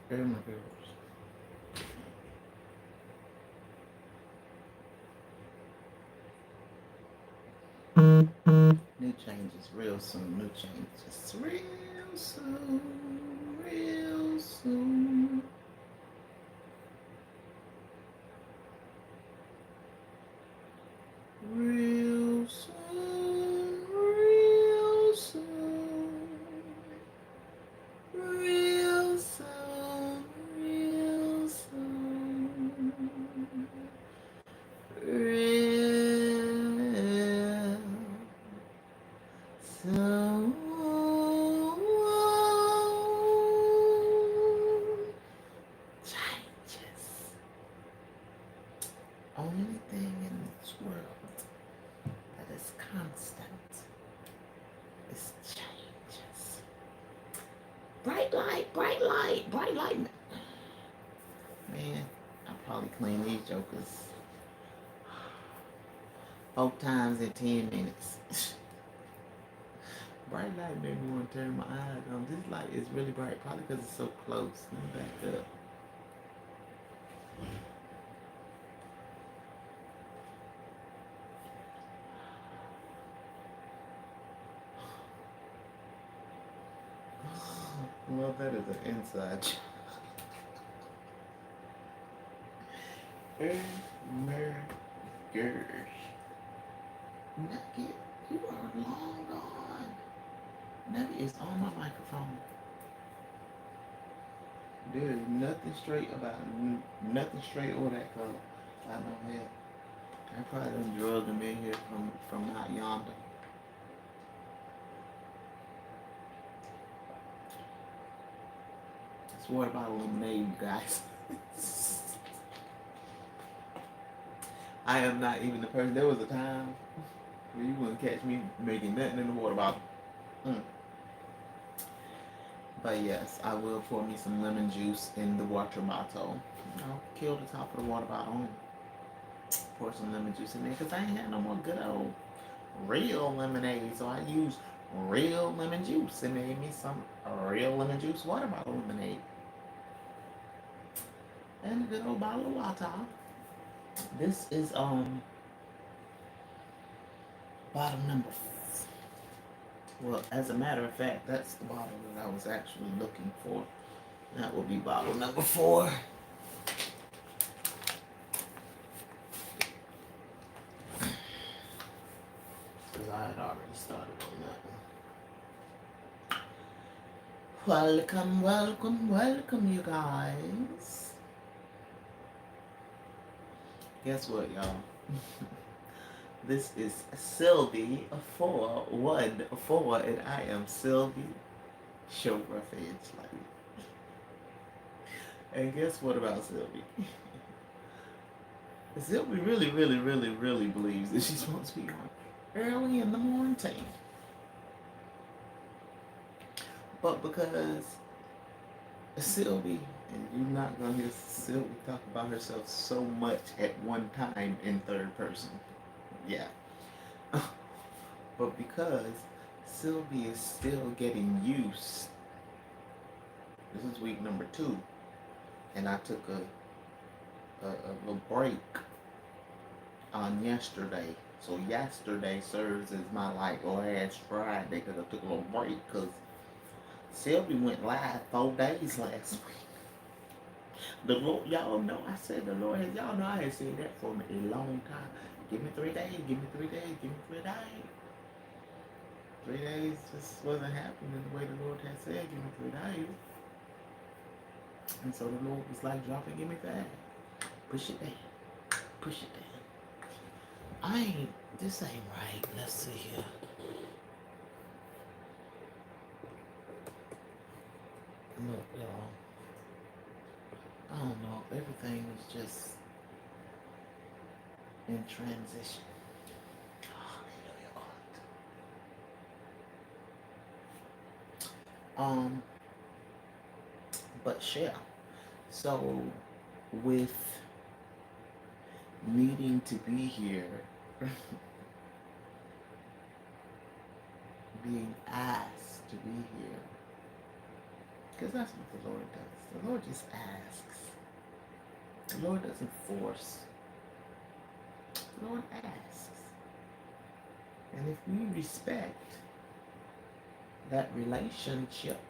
Oh my gosh. New changes real soon. New changes real soon. Real soon. Real soon. Real soon. Real soon. Real soon. Real soon. Changes. Only thing in this world that is constant is changes. Bright light, bright light, bright light. Man, I probably clean these jokers 4 times in 10 minutes. Bright light made me want to turn my eyes on. This light is really bright, probably because it's so close. Let me back up. Well, that is an inside joke. Burgers. Nugget, you are long gone. Nugget is on my microphone. There's nothing straight about it. Nothing straight over that color. I don't have. I probably done drugged him in here from out yonder. It's water bottle lemonade, you guys. I am not even the person. There was a time where you wouldn't catch me making nothing in the water bottle. Mm. But yes, I will pour me some lemon juice in the water bottle. I'll kill the top of the water bottle and pour some lemon juice in there because I ain't had no more good old real lemonade. So I used real lemon juice and made me some real lemon juice water bottle lemonade. And a good old bottle of water. This is bottle number. Well, as a matter of fact, that's the bottle that I was actually looking for. That will be bottle number 4. Because I had already started on that one. Welcome, welcome, welcome, you guys. Guess what, y'all? This is Sylvie 414, and I am Sylvie Chauffeur Feds Light. And guess what about Sylvie? Sylvie really, really, really, really believes that she's supposed to be on early in the morning. But because Sylvie, and you're not gonna hear Sylvie talk about herself so much at one time in third person. Yeah. But because Sylvie is still getting used, this is week number 2, and I took a little break on yesterday. So yesterday serves as my like last Friday because I took a little break because Sylvie went live 4 days last week. The Lord, y'all know, I said the Lord has, y'all know I had said that for a long time. Give me 3 days, give me 3 days, give me 3 days. 3 days just wasn't happening the way the Lord had said, give me 3 days. And so the Lord was like, drop it, give me 5. Push it down. Push it down. This ain't right. Let's see here. Look, y'all. I don't know. Everything was just in transition. Hallelujah. But yeah. So with needing to be here, being asked to be here, Because that's what the Lord does. The Lord just asks. The Lord doesn't force. The Lord asks. And if we respect that relationship,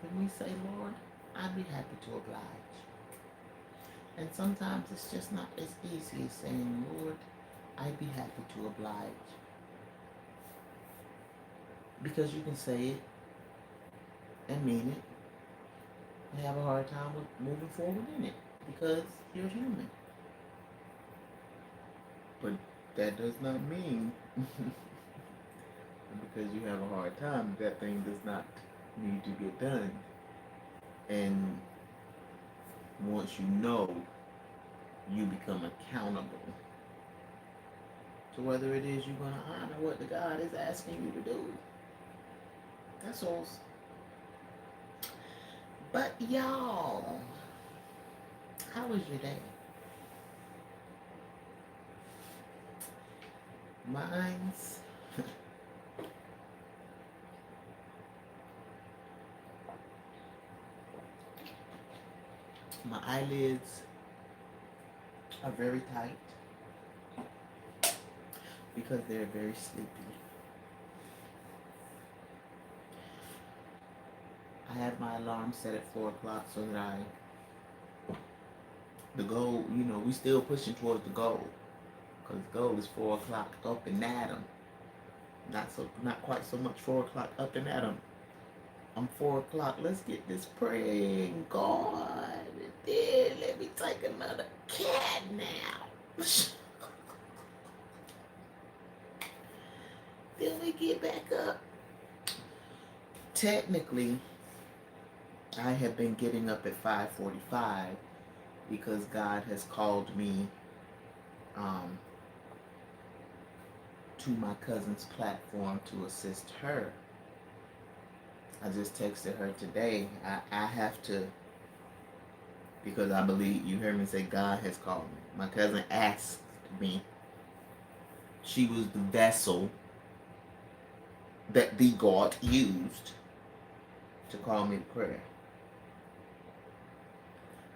then we say, Lord, I'd be happy to oblige. And sometimes it's just not as easy as saying, Lord, I'd be happy to oblige. Because you can say it and mean it and have a hard time with moving forward in it because you're human. But that does not mean because you have a hard time that thing does not need to get done. And once you know, you become accountable to whether it is you're going to honor what the God is asking you to do. That's all. But y'all, how was your day? Mine's my eyelids are very tight because they're very sleepy. I have my alarm set at 4 o'clock so that the goal, we still pushing towards the goal. Because the goal is 4 o'clock up and at 'em. Not quite so much 4 o'clock up and at 'em. I'm 4 o'clock. Let's get this praying God. And then let me take another cat now. Then we get back up. Technically, I have been getting up at 5:45 because God has called me to my cousin's platform to assist her. I just texted her today. I have to, because I believe you heard me say God has called me. My cousin asked me. She was the vessel that the God used to call me to prayer.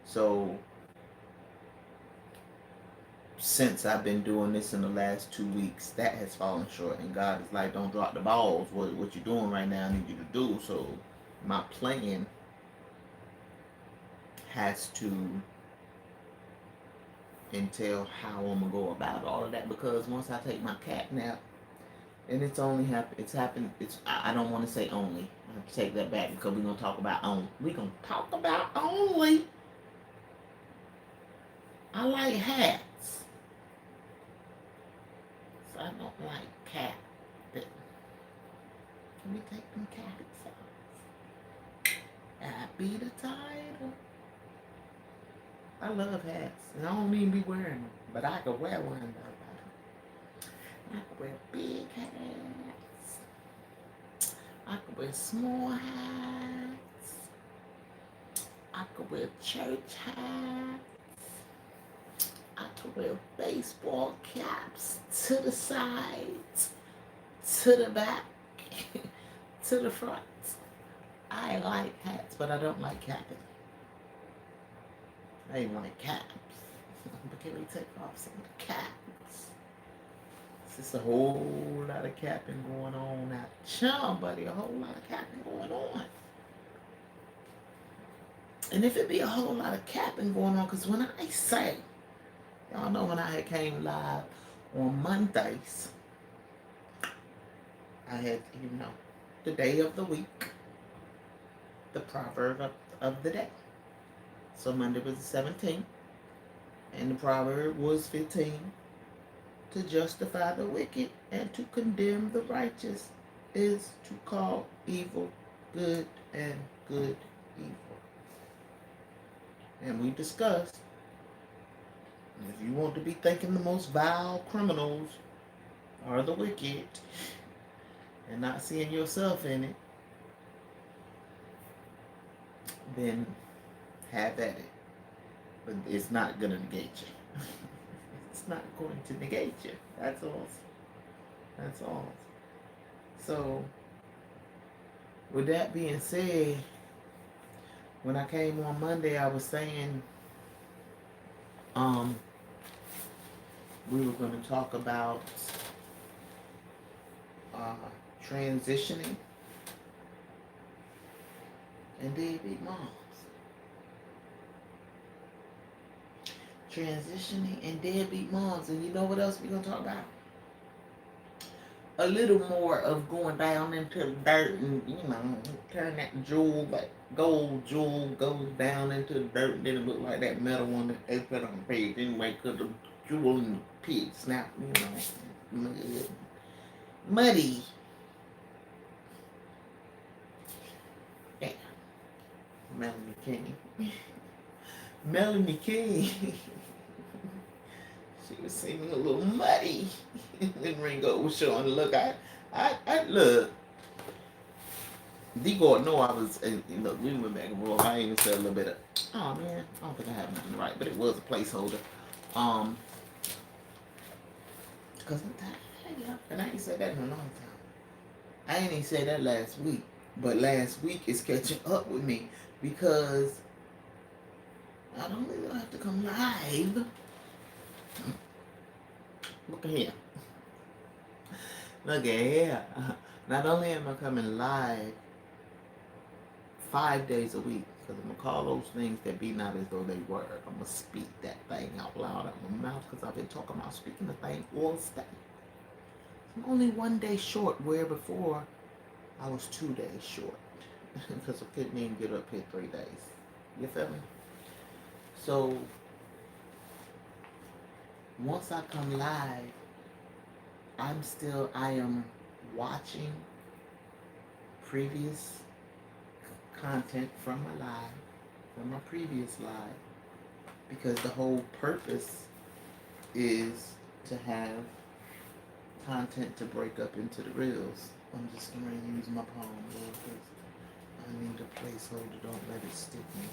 So since I've been doing this in the last 2 weeks, that has fallen short. And God is like, don't drop the balls. What you're doing right now, I need you to do. So my plan has to entail how I'm going to go about all of that. Because once I take my cat nap, and it's happened, I don't want to say only. I have to take that back because we're going to talk about only. We're going to talk about only. I like hats. So I don't like cats. Let me take them cats out. That be the title. I love hats. And I don't even be wearing them. But I could wear one though. I could wear big hats. I could wear small hats. I could wear church hats. I could wear baseball caps to the sides, to the back, to the front. I like hats, but I don't like capping. I even like caps. But can we take off some of the caps? It's just a whole lot of capping going on out there, buddy. A whole lot of capping going on. And if it be a whole lot of capping going on, because when I say, y'all know when I had came live on Mondays, I had, the day of the week, the proverb of the day. So Monday was the 17th, and the proverb was 15. To justify the wicked and to condemn the righteous is to call evil good and good evil. And we discussed, if you want to be thinking the most vile criminals are the wicked and not seeing yourself in it, then have at it. But it's not going to negate you. It's not going to negate you. That's all. That's all. So, With that being said, when I came on Monday, I was saying um, we were going to talk about uh, transitioning and deadbeat moms. Transitioning and deadbeat moms. And you know what else we're going to talk about? A little more of going down into the dirt and, turn that jewel, like gold jewel goes down into the dirt and then it look like that metal one that they put on the page anyway, because the jewel and the pig snap, muddy. Yeah. Melanie King. Melanie King. She was seeming a little muddy when Ringo was showing. Look, I look. D Gordon know I was, look, we went back and forth. I even said a little bit of, oh man, I don't think I have nothing right, but it was a placeholder. Because I'm tired, and I ain't said that in a long time. I ain't even said that last week, but last week is catching up with me because not only do I have to come live, look at here. Look at here. Not only am I coming live 5 days a week, because I'm going to call those things that be not as though they were. I'm going to speak that thing out loud out of my mouth because I've been talking about speaking the thing all day. I'm only 1 day short, where before I was 2 days short because I couldn't even get up here 3 days. You feel me? So once I come live, I am watching previous content from my live, from my previous live, because the whole purpose is to have content to break up into the reels. I'm just going to use my palm because I need a placeholder, don't let it stick me.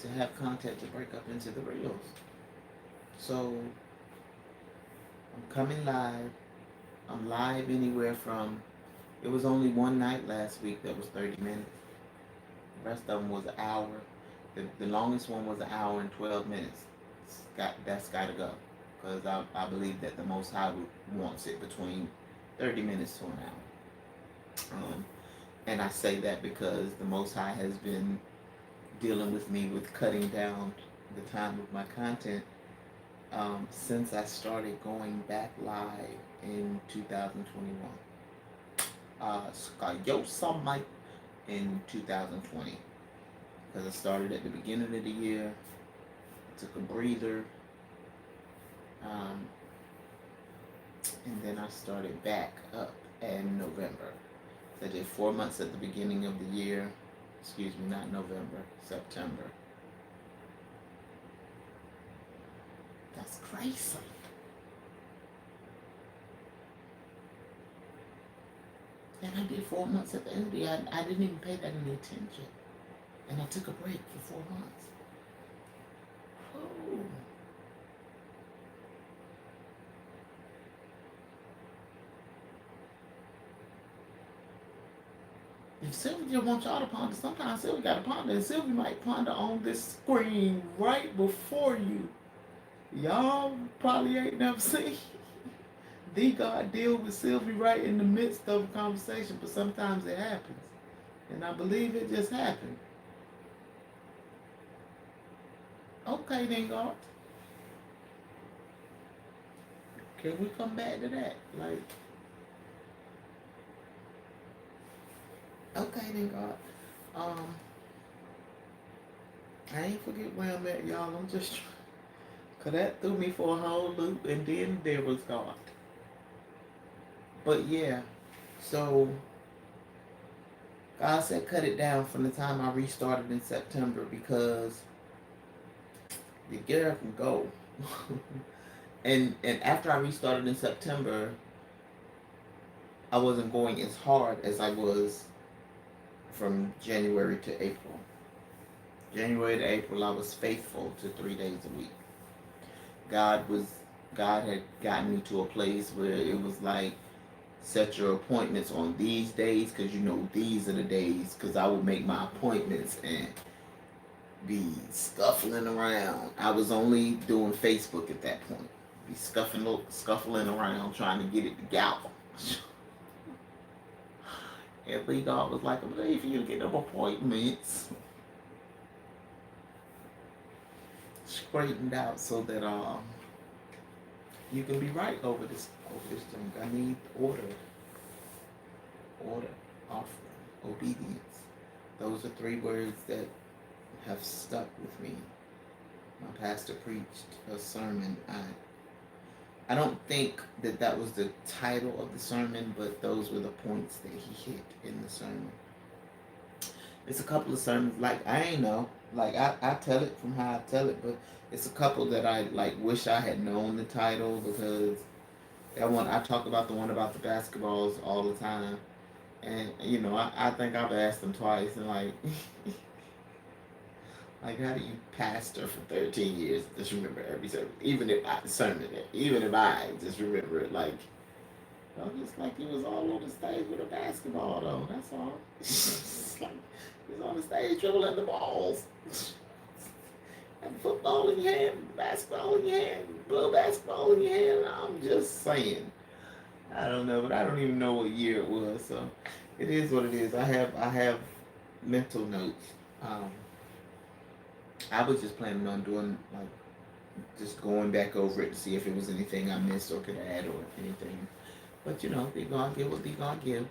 To have content to break up into the reels. So I'm coming live. I'm live anywhere from, it was only one night last week that was 30 minutes. The rest of them was an hour. The longest one was an hour and 12 minutes. That's got to go. Because I believe that the Most High wants it between 30 minutes to an hour. And I say that because the Most High has been dealing with me with cutting down the time of my content since I started going back live in 2021. Mike in 2020. Because I started at the beginning of the year, took a breather, and then I started back up in November. So I did 4 months at the beginning of the year. Excuse me, not November, September. That's crazy. And I did 4 months at the end of the year. I didn't even pay that any attention. And I took a break for 4 months. Oh. If Sylvia wants y'all to ponder, sometimes Sylvia got to ponder, and Sylvia might ponder on this screen right before you. Y'all probably ain't never seen D-God deal with Sylvia right in the midst of a conversation, but sometimes it happens. And I believe it just happened. Okay, then, God. Can we come back to that? Like, okay, then, God. I ain't forget where I'm at, y'all. I'm just trying. Because that threw me for a whole loop, and then there was God. But yeah, so God said cut it down from the time I restarted in September because the girl can go. and after I restarted in September, I wasn't going as hard as I was from January to April. January to April, I was faithful to 3 days a week. God had gotten me to a place where it was like Set your appointments on these days because you know these are the days. Because I would make my appointments and be scuffling around. I was only doing Facebook at that point. Be scuffling around trying to get it together. And Lee God was like, I'm ready for you to get them appointments straightened out so that you can be right over this thing. I need order, offering, obedience. Those are three words that have stuck with me. My pastor preached a sermon. I don't think that was the title of the sermon, but those were the points that he hit in the sermon. It's a couple of sermons, like I ain't know, like I tell it from how I tell it, but it's a couple that I like wish I had known the title, because that one I talk about, the one about the basketballs all the time, and you know I think I've asked them twice, and like like how do you pastor for 13 years just remember every sermon, even if I just remember it, like I'm just like he was all on the stage with a basketball though. That's all. Like he's on the stage dribbling the balls. And football in your hand, basketball in your hand, blue basketball in your hand. I'm just saying. I don't know, but I don't even know what year it was. So it is what it is. I have mental notes. I was just planning on doing like just going back over it to see if it was anything I missed or could add or anything. But you know, be gonna give what be gonna give.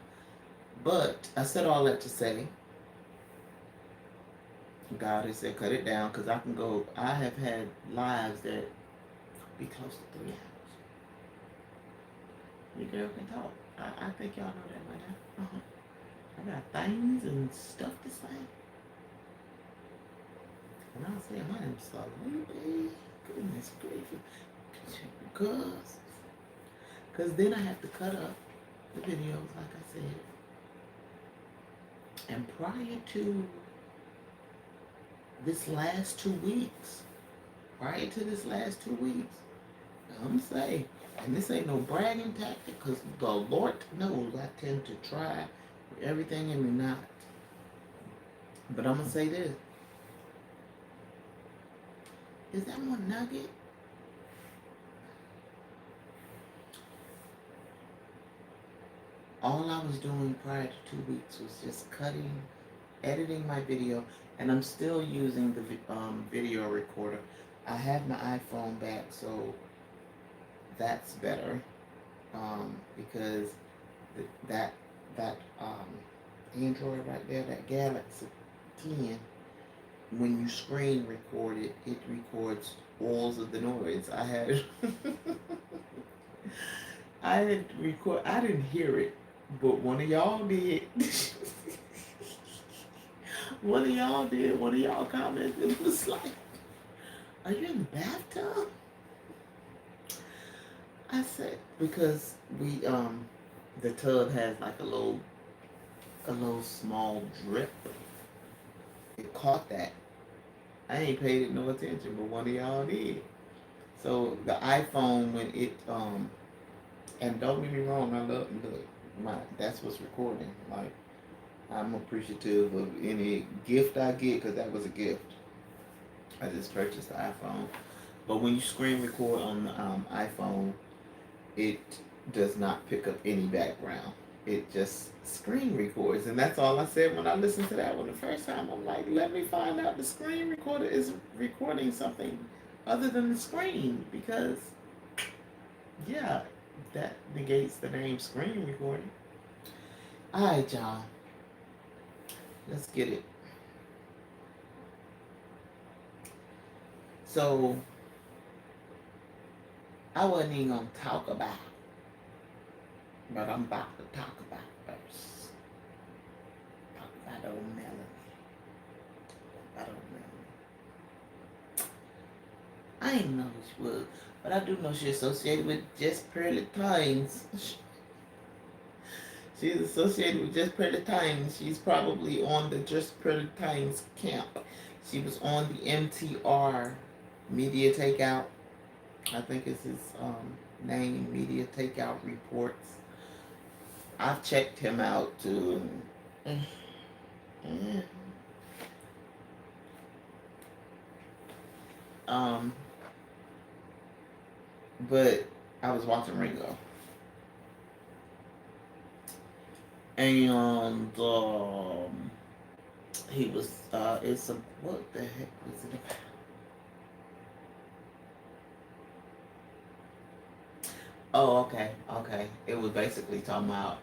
But I said all that to say, God has said cut it down because I can go. I have had lives that be close to 3 hours. Your girl can talk. I think y'all know that by now. I got things and stuff to say. And I'll say my name's Salute. Goodness gracious. Because then I have to cut up the videos, like I said. And prior to this last 2 weeks, I'm saying, and this ain't no bragging tactic, because the Lord knows I tend to try everything in me not. But I'm going to say this. Is that one nugget? All I was doing prior to 2 weeks was just editing my video, and I'm still using the video recorder. I have my iPhone back, so that's better, because that Android right there, that Galaxy 10, when you screen record it, it records all of the noise. I didn't hear it, but one of y'all did. One of y'all commented, it was like, are you in the bathtub? I said, because we, the tub has like a little small drip. It caught that. I ain't paid it no attention, but one of y'all did. So the iPhone, when it, and don't get me wrong, I love, that's what's recording. Like, I'm appreciative of any gift I get, because that was a gift. I just purchased the iPhone. But when you screen record on the iPhone, it does not pick up any background. It just screen records. And that's all I said when I listened to that one the first time. I'm like, let me find out the screen recorder is recording something other than the screen. Because, yeah, that negates the name screen recording. Alright, y'all. Let's get it. So, I wasn't even going to talk about it, but I'm about to talk about it first. Talk about old Melanie. I didn't know who she was, but I do know she's associated with Just Pearly Times. She's associated with Just Pearly Times. She's probably on the Just Pearly Times camp. She was on the MTR Media Takeout. I think it's his name, Media Takeout Reports. I've checked him out too. Um, but I was watching Ringo, and he was. It's a what the heck was it about? Oh, okay, okay. It was basically talking about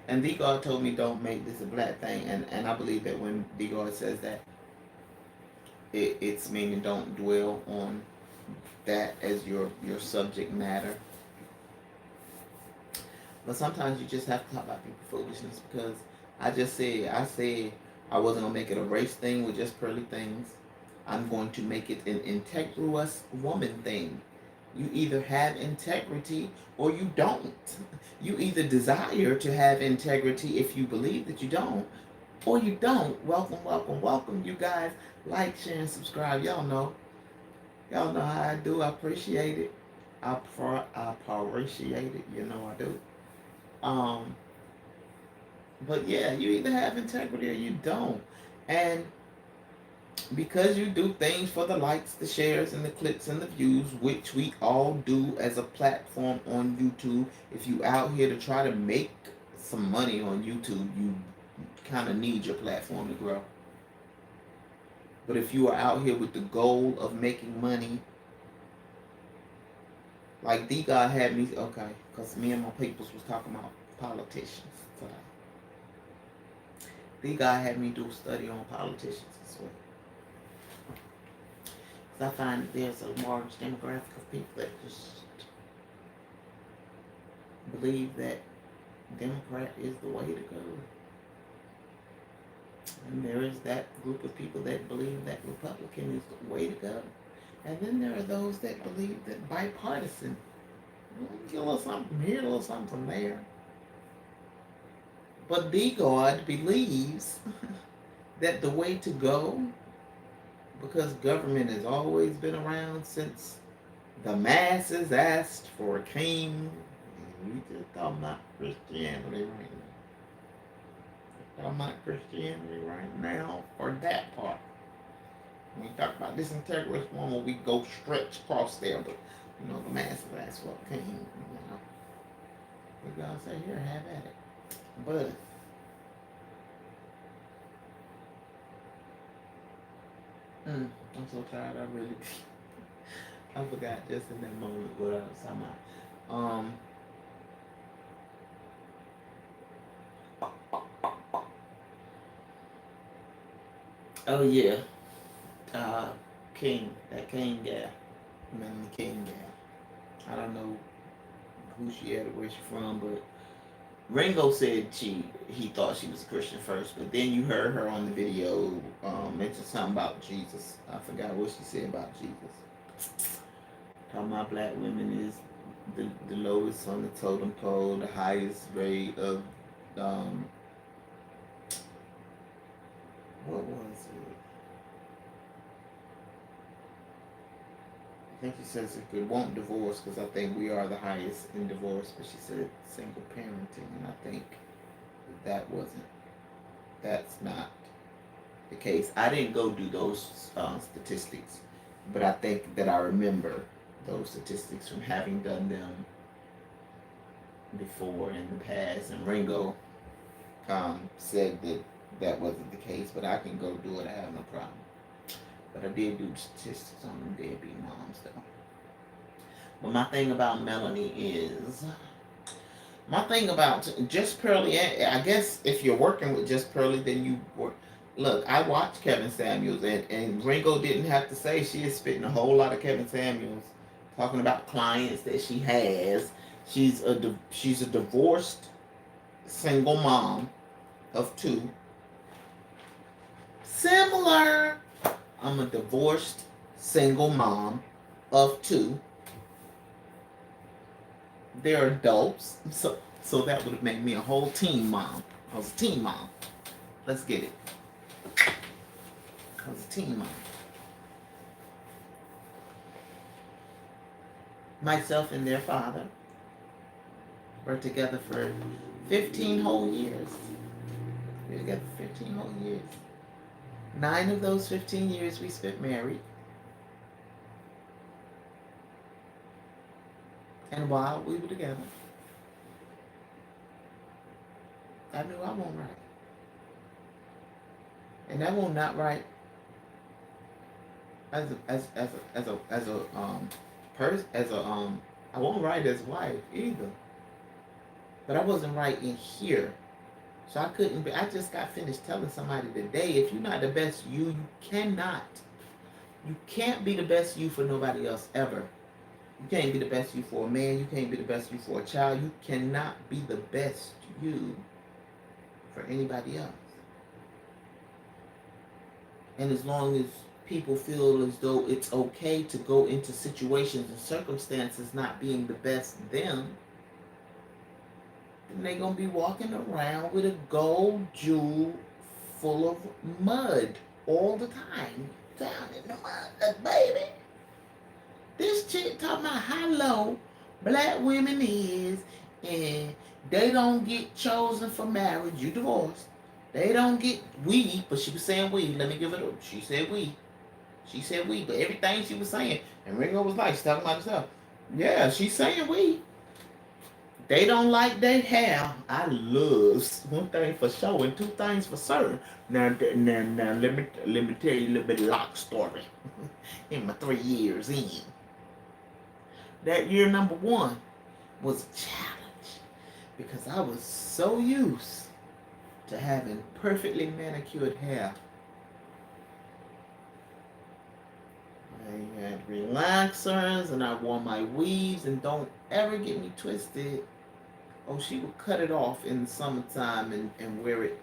and D God told me don't make this a black thing, and I believe that when D God says that, it's meaning don't dwell on that as your subject matter. But sometimes you just have to talk about people foolishness because I said I wasn't gonna make it a race thing with just pearly things. I'm going to make it an integrous woman thing. You either have integrity or you don't. You either desire to have integrity if you believe that you don't, or you don't. Welcome, welcome, welcome, you guys. Like, share, and subscribe. Y'all know. Y'all know how I do. I appreciate it. I appreciate it. You know I do. Um, but yeah, you either have integrity or you don't. And because you do things for the likes, the shares, and the clicks and the views, which we all do as a platform on YouTube. If you out here to try to make some money on YouTube, you kind of need your platform to grow. But if you are out here with the goal of making money, like D God had me, okay, because me and my peoples was talking about politicians today. D God had me do a study on politicians as well. Because I find that there's a large demographic of people that just believe that Democrat is the way to go. And there is that group of people that believe that Republican is the way to go. And then there are those that believe that bipartisan. Get a little something from here, a little something from there. But the God believes that the way to go, because government has always been around since the masses asked for a king. We just talking about Christianity right now. Talking about Christianity right now for that part. When we talk about this integrous woman, we go stretch across there, but you know, the masses asked for a king. You know, we gotta say, here, have at it. But I'm so tired. I really, I forgot just in that moment what I was talking about. Oh yeah, King, that King guy, man, the King guy. I don't know who she is or where she from, but Ringo said he thought she was a Christian first, but then you heard her on the video mention something about Jesus. I forgot what she said about Jesus. Talking about black women is the lowest on the totem pole, the highest rate of what was it? I think she says it won't divorce because I think we are the highest in divorce, but she said single parenting, and I think that's not the case. I didn't go do those statistics, but I think that I remember those statistics from having done them before in the past. And Ringo said that that wasn't the case, but I can go do it. I have no problem. But I did do statistics on them deadbeat moms, though. But my thing about Melanie is, my thing about Just Pearly, I guess if you're working with Just Pearly, then you work. Look, I watched Kevin Samuels, and Ringo didn't have to say. She is spitting a whole lot of Kevin Samuels, talking about clients that she has. She's a divorced single mom of two. Similar. I'm a divorced single mom of two. They're adults, so that would have made me a whole teen mom. I was a teen mom. Let's get it. I was a teen mom. Myself and their father were together for 15 whole years. We were together for 15 whole years. 9 of those 15 years we spent married. And while we were together, I knew I wasn't right. And I was not right as I wasn't right as a wife either. But I wasn't right in here. So I couldn't be, I just got finished telling somebody today, if you're not the best you can't be the best you for nobody else ever. You can't be the best you for a man. You can't be the best you for a child. You cannot be the best you for anybody else. And as long as people feel as though it's okay to go into situations and circumstances not being the best them, then they're going to be walking around with a gold jewel full of mud all the time. Down in the mud, baby. This chick talking about how low black women is, and they don't get chosen for marriage. You divorced. They don't get but she was saying we. Let me give it up. She said we. She said we, but everything she was saying, and Ringo was like, she's talking about herself. Yeah, she's saying we. They don't like their hair. I love one thing for sure and two things for certain. Now, let me tell you a little bit of Locke story. In my 3 years in. That year number 1 was a challenge because I was so used to having perfectly manicured hair. I had relaxers and I wore my weaves, and don't ever get me twisted. Oh, she would cut it off in the summertime and wear it.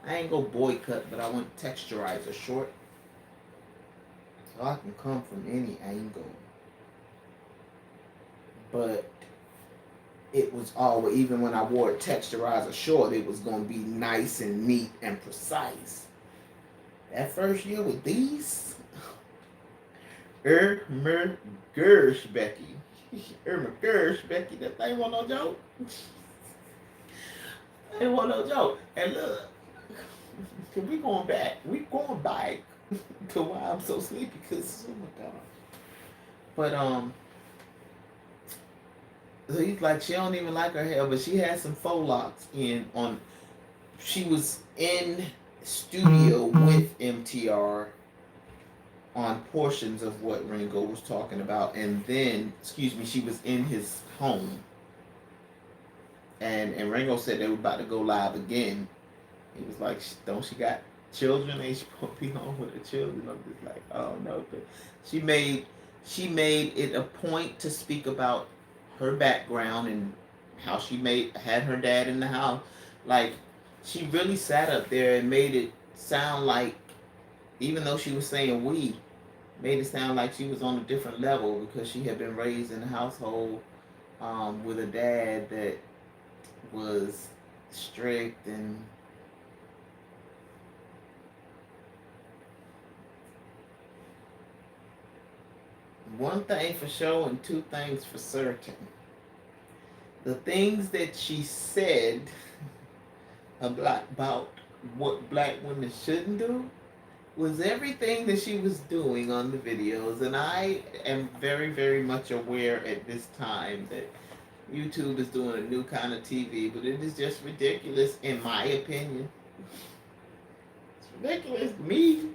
I ain't go boy cut, but I went texturizer short. So I can come from any angle. But it was always, even when I wore a texturizer short, it was going to be nice and neat and precise. That first year with these, Irma Gersh Becky, that thing wasn't no joke. It wasn't no joke. And look, we going back to why I'm so sleepy, because, oh my God. But, so he's like, she don't even like her hair, but she had some faux locks in on. She was in studio with MTR on portions of what Ringo was talking about, and then, she was in his home, and Ringo said they were about to go live again. He was like, don't she got children? Ain't she supposed to be home with her children? I'm just like, oh no. But she made it a point to speak about her background and how she had her dad in the house. Like, she really sat up there and made it sound like, even though she was saying we, made it sound like she was on a different level because she had been raised in a household with a dad that was strict and one thing for sure and two things for certain. The things that she said about what black women shouldn't do was everything that she was doing on the videos. And I am very, very much aware at this time that YouTube is doing a new kind of TV, but it is just ridiculous in my opinion. It's ridiculous to me.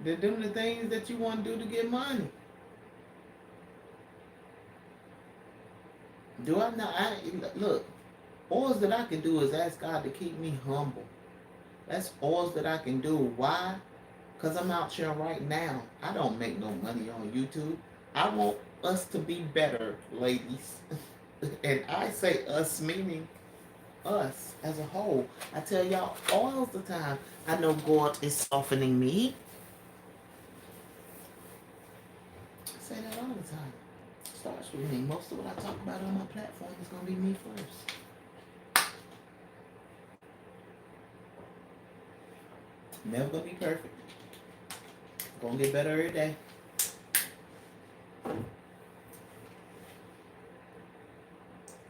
They're doing the things that you want to do to get money. Do I not? Look, all that I can do is ask God to keep me humble. That's all that I can do. Why? Because I'm out here right now. I don't make no money on YouTube. I want us to be better, ladies. And I say us meaning us as a whole. I tell y'all all the time, I know God is softening me. I say that all the time. Starts with me. Most of what I talk about on my platform is going to be me first. Never going to be perfect. Going to get better every day.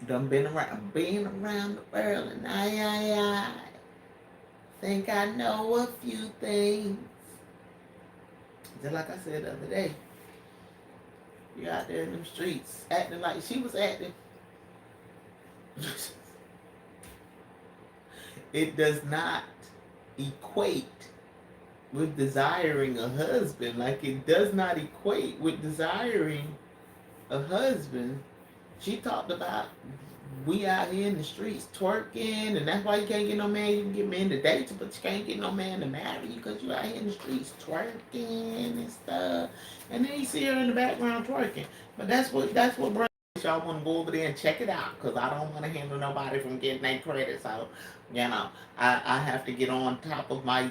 Done been around the world, and I think I know a few things. Just like I said the other day, you out there in them streets acting like she was acting. It does not equate with desiring a husband. Like it does not equate with desiring a husband. She talked about we out here in the streets twerking, and that's why you can't get no man. You can get men to date you, but you can't get no man to marry you because you out here in the streets twerking and stuff. And then you see her in the background twerking. But that's what brings y'all want to go over there and check it out because I don't want to handle nobody from getting their credit. So, I have to get on top of my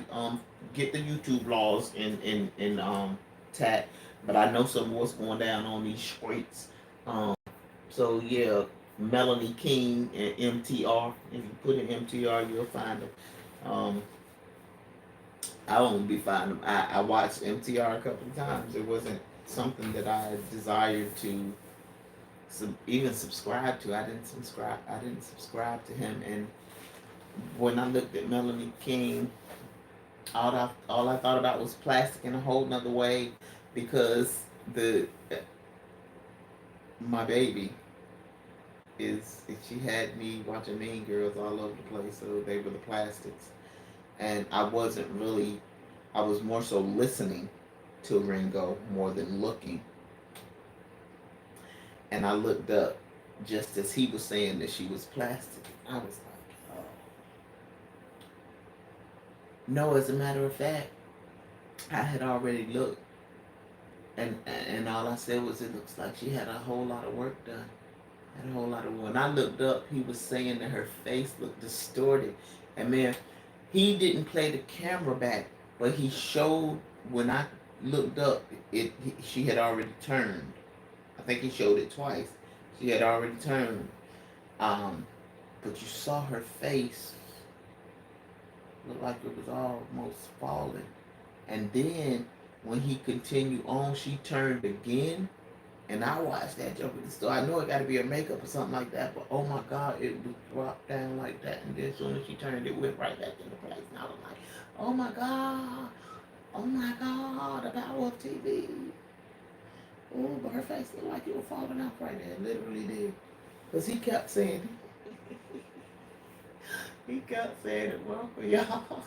get the YouTube laws in tat. But I know some of what's going down on these streets. So yeah, Melanie King and MTR. If you put in MTR, you'll find them. Um, I won't be finding them. I watched MTR a couple of times. It wasn't something that I desired to even subscribe to. I didn't subscribe to him. And when I looked at Melanie King, all I thought about was plastic in a whole nother way, because the my baby is she had me watching Mean Girls all over the place, so they were the plastics, and I was more so listening to Ringo more than looking, and I looked up just as he was saying that she was plastic. I was like, oh no. As a matter of fact, I had already looked, and all I said was it looks like she had a whole lot of work done. Had a whole lot of work. When I looked up, he was saying that her face looked distorted, and man, he didn't play the camera back, but he showed when I looked up, she had already turned. I think he showed it twice. She had already turned, um, but you saw her face look like it was almost falling. And then when he continued on, she turned again. And I watched that jump at the store. I know it got to be her makeup or something like that, but oh my God, it was dropped down like that. And then as soon as she turned, it went right back into place. And I was like, oh my God, the power of TV. Oh, but her face looked like it was falling off right there. It literally did. Because he kept saying, well, for y'all.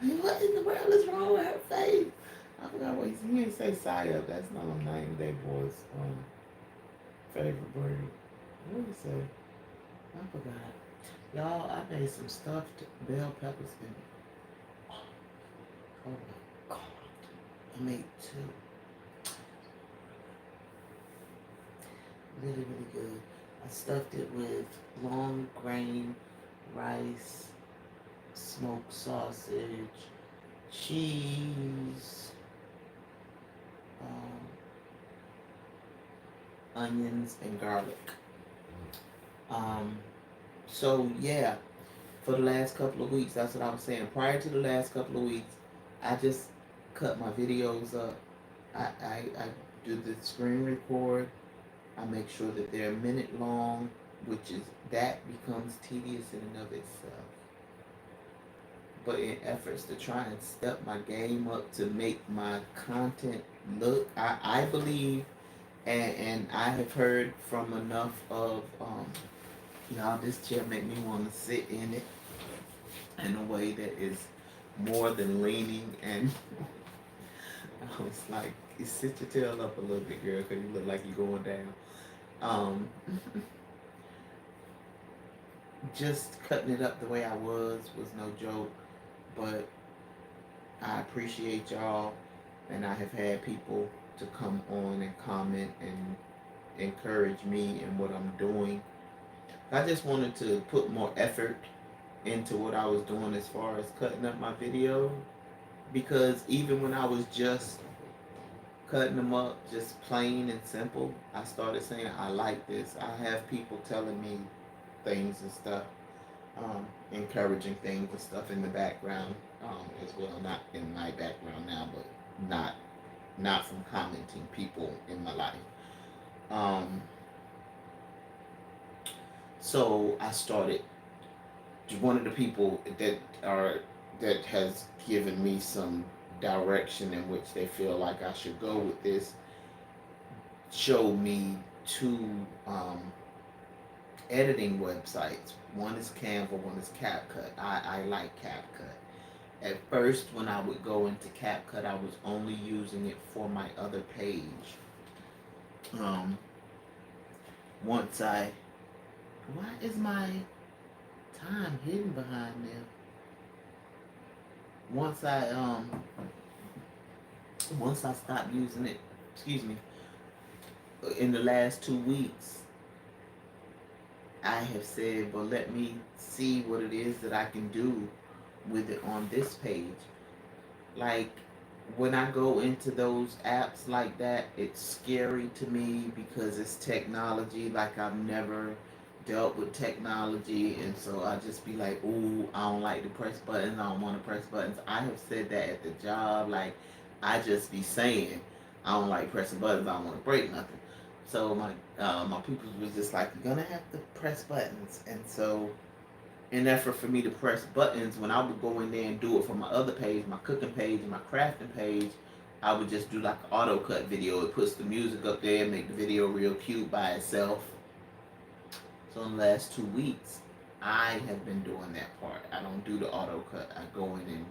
What in the world is wrong with her face? I forgot what he ain't say Saya. That's not a name. They boys favorite bird. What did he say? I forgot. Y'all, I made some stuffed bell peppers and oh my God, I made two. Really, really good. I stuffed it with long grain rice, smoked sausage, cheese, onions, and garlic. So yeah, for the last couple of weeks, that's what I was saying. Prior to the last couple of weeks, I just cut my videos up. I do the screen record. I make sure that they're a minute long, which is that becomes tedious in and of itself. But in efforts to try and step my game up to make my content look, I believe, and I have heard from enough of y'all, this chair make me want to sit in it in a way that is more than leaning, and I was like, you sit your tail up a little bit, girl, because you look like you're going down. Just cutting it up the way I was no joke, but I appreciate y'all, and I have had people to come on and comment and encourage me in what I'm doing. I just wanted to put more effort into what I was doing as far as cutting up my video, because even when I was just cutting them up, just plain and simple, I started saying I like this. I have people telling me things and stuff, encouraging things and stuff in the background, as well. Not in my background now, but not from commenting, people in my life. So I started. One of the people that has given me some direction in which they feel like I should go with this showed me two editing websites. One is Canva, one is CapCut. I like CapCut. At first, when I would go into CapCut, I was only using it for my other page. Um, once I, why is my time hidden behind them? Once I once I stopped using it, excuse me, in the last 2 weeks, I have said, well, let me see what it is that I can do with it on this page. Like, when I go into those apps like that, it's scary to me because it's technology. Like, I've never dealt with technology, and so I just be like, ooh, I don't like to press buttons. I don't want to press buttons. I have said that at the job. Like, I just be saying, I don't like pressing buttons. I don't want to break nothing. So my people was just like, you're gonna have to press buttons, and so in effort for me to press buttons, when I would go in there and do it for my other page, my cooking page and my crafting page, I would just do like an auto cut video. It puts the music up there, make the video real cute by itself. So in the last 2 weeks, I have been doing that part. I don't do the auto cut. I go in and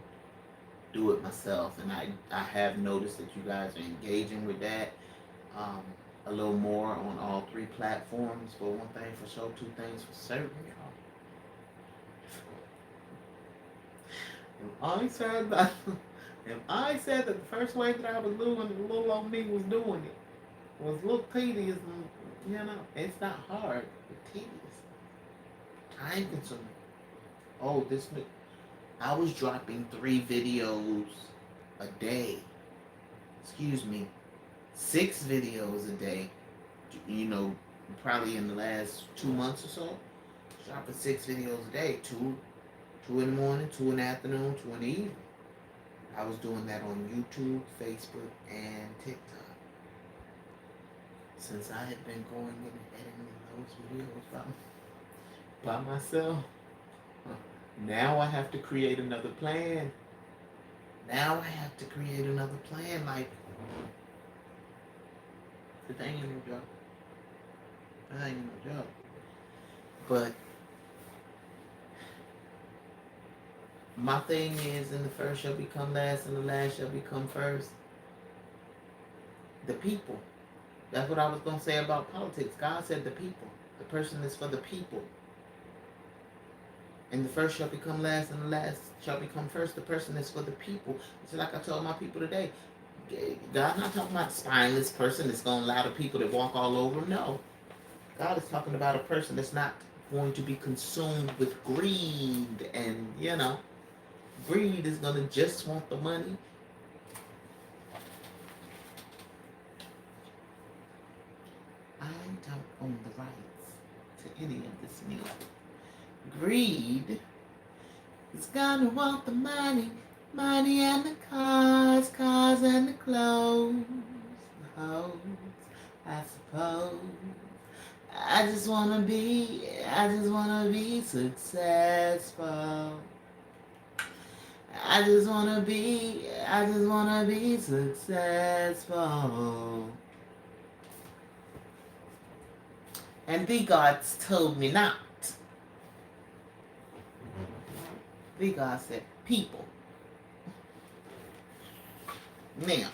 do it myself, and I have noticed that you guys are engaging with that a little more on all three platforms. But one thing for sure, two things for certain, y'all. If I said that the first way that I was doing it, little old me was doing it, was a little tedious, and it's not hard, it's tedious, time consuming. Oh, I was dropping 3 videos a day. Excuse me, 6 videos a day. Probably in the last 2 months or so, dropping 6 videos a day. Two in the morning, two in the afternoon, two in the evening. I was doing that on YouTube, Facebook, and TikTok. Since I had been going and editing those videos by myself, now I have to create another plan. Like, it ain't no joke. But my thing is, and the first shall become last, and the last shall become first. The people. That's what I was going to say about politics. God said the people. The person is for the people. And the first shall become last, and the last shall become first. The person is for the people. It's like I told my people today. God not talking about a spineless person that's going to allow the people to walk all over him. No. God is talking about a person that's not going to be consumed with greed. And, greed is going to just want the money. I don't own the rights to any of this music. Greed is gonna want the money and the cars and the clothes, I suppose. I just wanna be successful. I just wanna be successful. And the gods told me not. The God said, people. Now,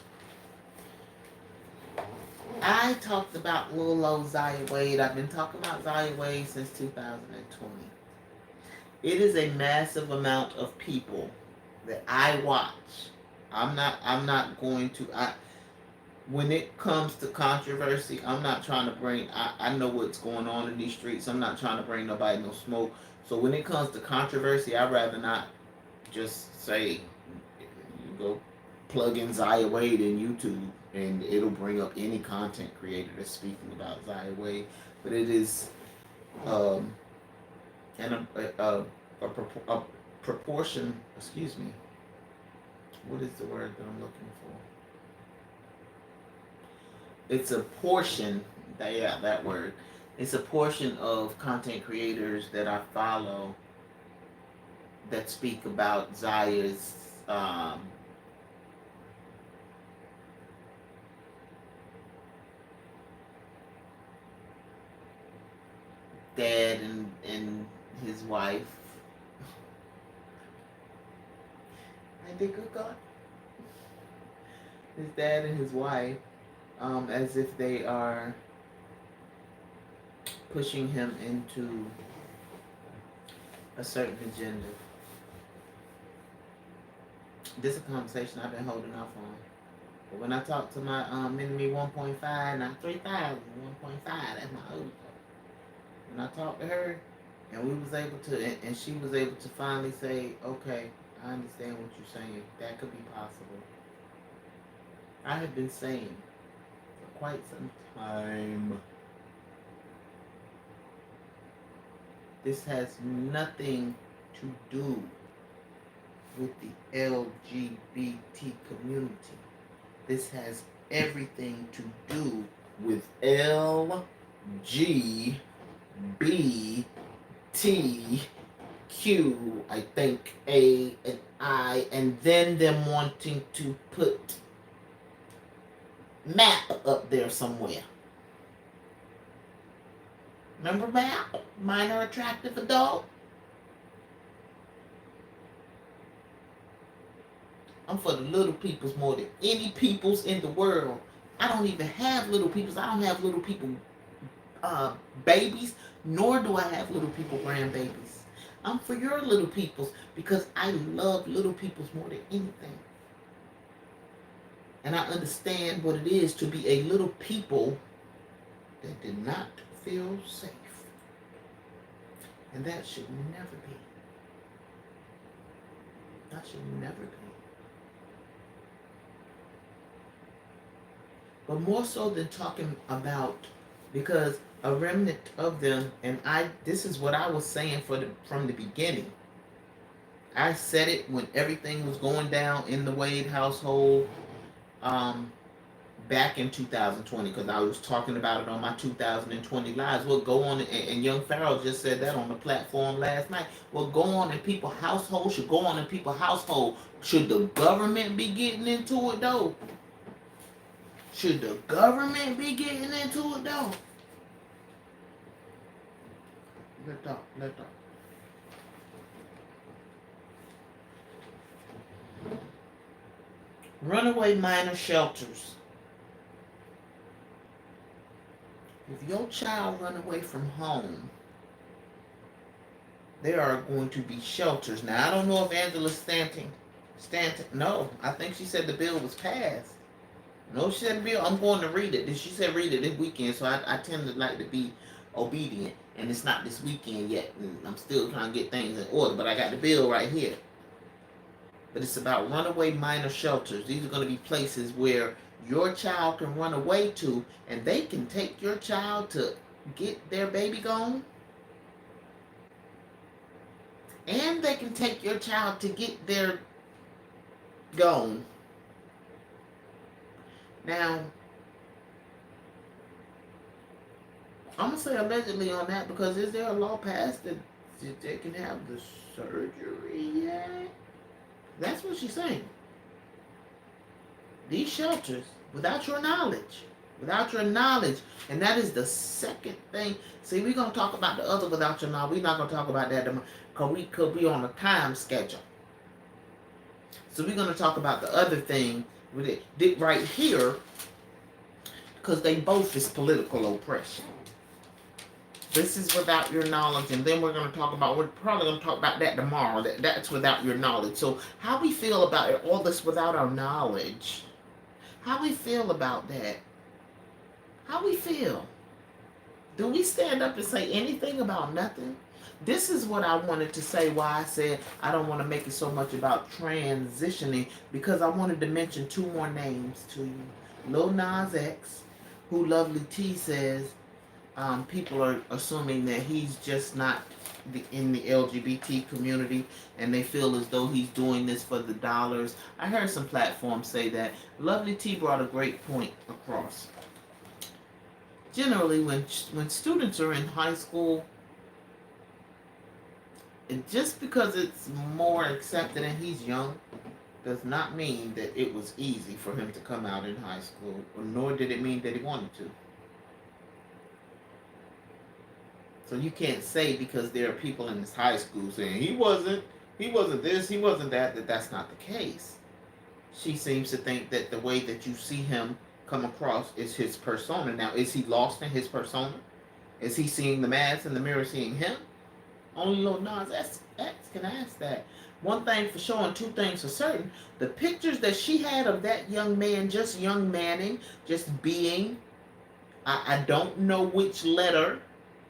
I talked about little old Zaya Wade. I've been talking about Zaya Wade since 2020. It is a massive amount of people that I watch. I'm not going to, when it comes to controversy, I'm not trying to bring, I know what's going on in these streets. I'm not trying to bring nobody no smoke. So when it comes to controversy, I'd rather not just say, you go plug in Zaya Wade in YouTube and it'll bring up any content creator that's speaking about Zaya Wade. But it is a proportion, excuse me, what is the word that I'm looking for? It's a portion, that word. It's a portion of content creators that I follow that speak about Zaya's dad and his wife. I think good God. His dad and his wife, as if they are pushing him into a certain agenda. This is a conversation I've been holding off on. But when I talk to my enemy 1.5, not 3,000, 1.5, that's my old. When I talked to her, and we was able to, and she was able to finally say, okay, I understand what you're saying. That could be possible. I have been saying for quite some time, this has nothing to do with the LGBT community. This has everything to do with LGBTQ, I think A and I, and then them wanting to put MAP up there somewhere. Remember MAP? Minor Attractive Adult? I'm for the little peoples more than any peoples in the world. I don't even have little peoples. I don't have little people babies, nor do I have little people grandbabies. I'm for your little peoples because I love little peoples more than anything. And I understand what it is to be a little people that did not feel safe. And that should never be. That should never be. But more so than talking about, because a remnant of them, and this is what I was saying from the beginning. I said it when everything was going down in the Wade household, back in 2020, because I was talking about it on my 2020 lives. Well, go on, and Young Pharaoh just said that on the platform last night. Well, go on in people's household, should go on in people's household. Should the government be getting into it though? Should the government be getting into it though? Let's talk. Runaway minor shelters. If your child run away from home, there are going to be shelters. Now, I don't know if Angela Stanton, no, I think she said the bill was passed. No, she said the bill. I'm going to read it. She said read it this weekend, so I tend to like to be obedient. And it's not this weekend yet. I'm still trying to get things in order, but I got the bill right here. But it's about runaway minor shelters. These are going to be places where your child can run away to, and they can take your child to get their baby gone, and they can take your child to get their gone. Now, I'm going to say allegedly on that, because is there a law passed that they can have the surgery yet? That's what she's saying. These shelters, without your knowledge, and that is the second thing. See, we're going to talk about the other without your knowledge. We're not going to talk about that because we could be on a time schedule. So we're going to talk about the other thing with it right here, because they both is political oppression. This is without your knowledge, and then we're probably going to talk about that tomorrow. That's without your knowledge. So how we feel about it, all this without our knowledge, how we feel about that, how we feel. Do we stand up and say anything about nothing? This is what I wanted to say, why I said I don't want to make it so much about transitioning, because I wanted to mention two more names to you. Lil Nas X, who Lovely T says, people are assuming that he's just not in the LGBT community, and they feel as though he's doing this for the dollars. I heard some platforms say that. Lovely T brought a great point across. generally when students are in high school, and just because it's more accepted and he's young does not mean that it was easy for him to come out in high school, or nor did it mean that he wanted to. So you can't say because there are people in this high school saying he wasn't this, he wasn't that, that's not the case. She seems to think that the way that you see him come across is his persona. Now, is he lost in his persona? Is he seeing the mask in the mirror, seeing him? Only Lil Nas X can ask that. One thing for sure and two things for certain. The pictures that she had of that young man, just young manning, just being, I don't know which letter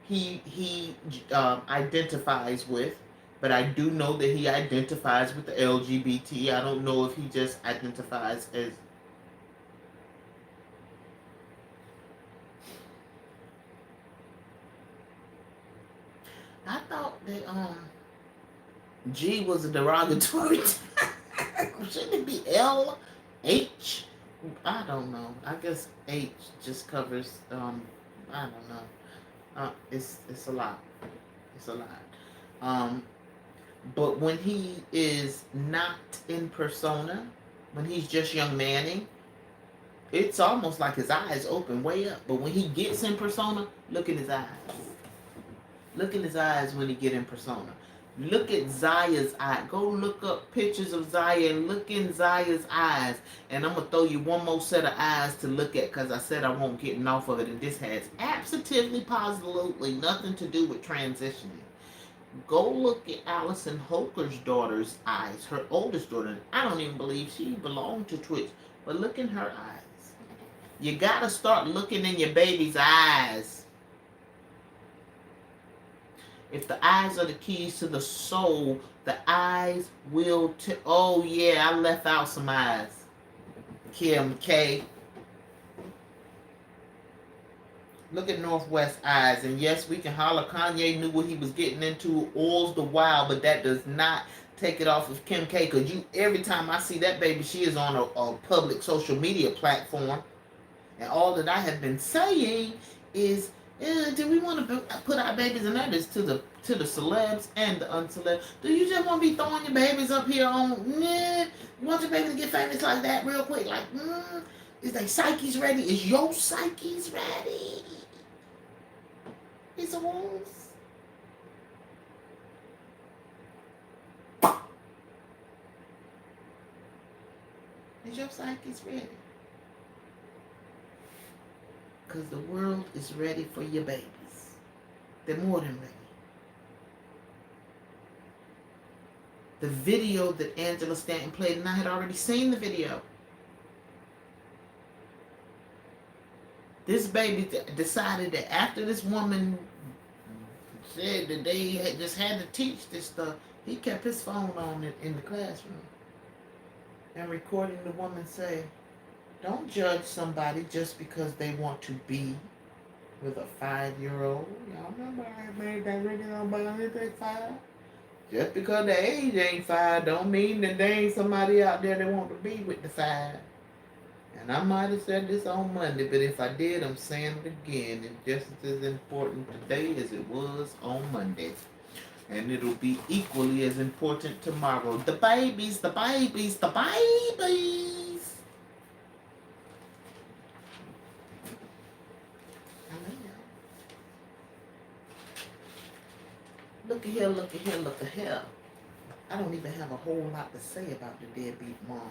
he identifies with, but I do know that he identifies with the LGBT. I don't know if he just identifies as. I thought that G was a derogatory. Shouldn't it be L, H? I don't know. I guess H just covers. I don't know. It's a lot. It's a lot. But when he is not in persona, when he's just young Manning, it's almost like his eyes open way up. But when he gets in persona, look at his eyes. Look in his eyes when he get in persona. Look at Zaya's eye. Go look up pictures of Zaya and look in Zaya's eyes. And I'm going to throw you one more set of eyes to look at because I said I won't get off of it. And this has absolutely, positively nothing to do with transitioning. Go look at Allison Holker's daughter's eyes, her oldest daughter. I don't even believe she belonged to Twitch. But look in her eyes. You got to start looking in your baby's eyes. If the eyes are the keys to the soul, the eyes will. Oh yeah, I left out some eyes. Kim K. Look at Northwest eyes, and yes, we can holler. Kanye knew what he was getting into all the while, but that does not take it off of Kim K. Because every time I see that baby, she is on a public social media platform, and all that I have been saying is. Do we want to put our babies in that? Is to the celebs and the uncelebs. Do you just want to be throwing your babies up here on? You want your baby to get famous like that real quick? Like, is their psyche's ready? Is your psyche's ready? It's a wolf. Is your psyche's ready? Because the world is ready for your babies. They're more than ready. The video that Angela Stanton played, and I had already seen the video. This baby decided that after this woman said that they just had to teach this stuff, he kept his phone on in the classroom and recording the woman say, don't judge somebody just because they want to be with a 5-year-old. Y'all remember I made that video about anything 5? Just because the age ain't 5 don't mean that there ain't somebody out there that want to be with the 5. And I might have said this on Monday, but if I did, I'm saying it again. It's just as important today as it was on Monday. And it'll be equally as important tomorrow. The babies, the babies, the babies. Look at here, look at here, look at here. I don't even have a whole lot to say about the deadbeat moms.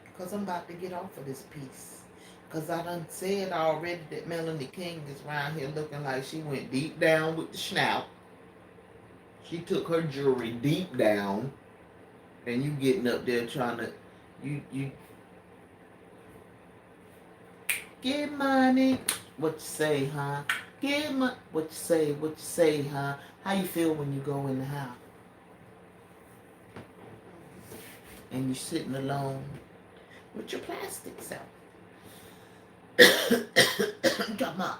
Because I'm about to get off of this piece. Because I done said already that Melanie King is around here looking like she went deep down with the snout. She took her jewelry deep down. And you getting up there trying to... You get money. What you say, huh? Get money. What you say, huh? How you feel when you go in the house? And you're sitting alone with your plastic self. Come on.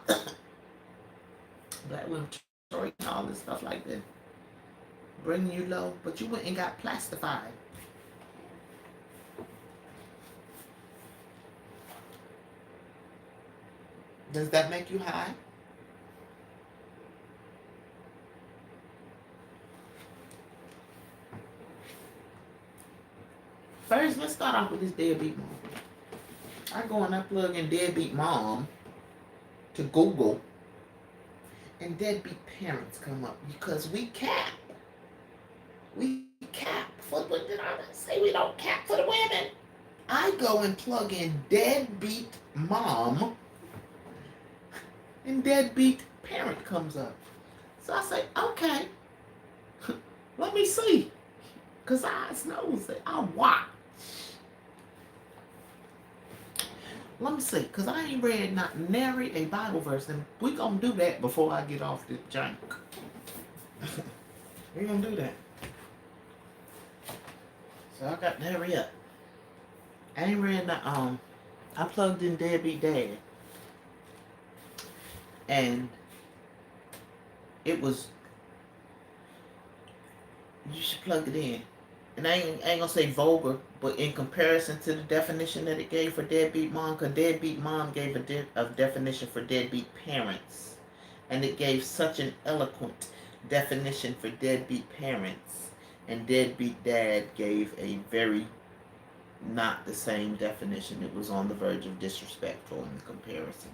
Black women and all this stuff like that. Bringing you low, but you went and got plastified. Does that make you high? First, let's start off with this deadbeat mom. I go and I plug in deadbeat mom to Google, and deadbeat parents come up because we cap. We cap for the, did I say we don't cap for the women? I go and plug in deadbeat mom, and deadbeat parent comes up. So I say, okay, let me see. Because eyes knows that I watch. Let me see, because I ain't read not nary a Bible verse, and we going to do that before I get off this junk. we going to do that. So I got to hurry up. I ain't read not, I plugged in Deadbeat Dad. And it was, you should plug it in. And I ain't gonna say vulgar, but in comparison to the definition that it gave for deadbeat mom, because deadbeat mom gave a definition for deadbeat parents. And it gave such an eloquent definition for deadbeat parents. And deadbeat dad gave a very not the same definition. It was on the verge of disrespectful in the comparison.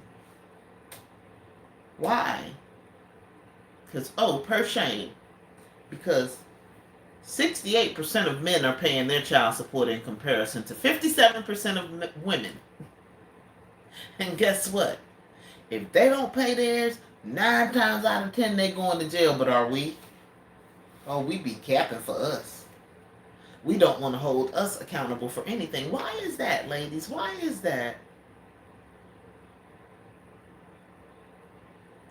Why? Because, per shame. Because 68% of men are paying their child support in comparison to 57% of women. And guess what? If they don't pay theirs, 9 times out of 10 they going to jail. But are we? Oh, we be capping for us. We don't want to hold us accountable for anything. Why is that, ladies? Why is that?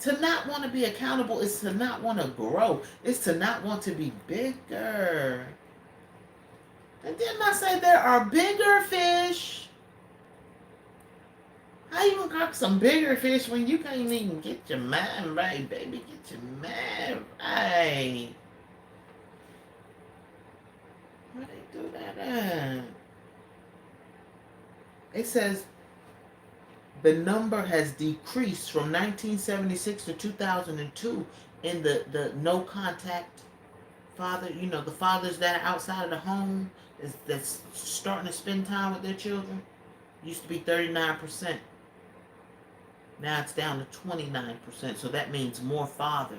To not want to be accountable is to not want to grow. It's to not want to be bigger. And didn't I say there are bigger fish? How you gonna catch some bigger fish when you can't even get your mind right, baby? Get your mind right. Why they do that? It says the number has decreased from 1976 to 2002 in the no contact father, the fathers that are outside of the home that's starting to spend time with their children. Used to be 39%. Now it's down to 29%. So that means more fathers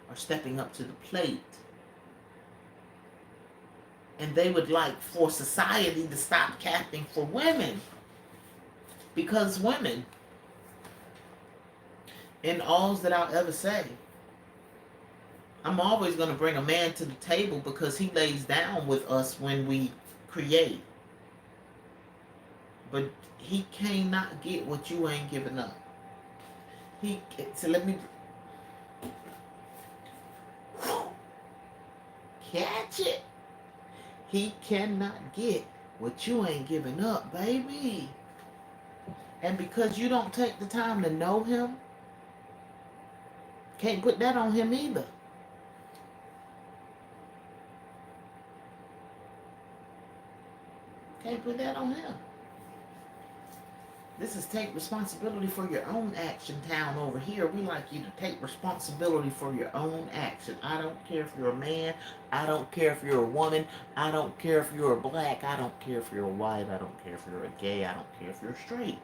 are stepping up to the plate. And they would like for society to stop capping for women. Because women, in all that I'll ever say, I'm always going to bring a man to the table because he lays down with us when we create. But he cannot get what you ain't giving up. So let me catch it. He cannot get what you ain't giving up, baby. And because you don't take the time to know him, can't put that on him either. Can't put that on him. This is take responsibility for your own action town over here. We like you to take responsibility for your own action. I don't care if you're a man. I don't care if you're a woman. I don't care if you're a black. I don't care if you're a white. I don't care if you're a gay. I don't care if you're straight.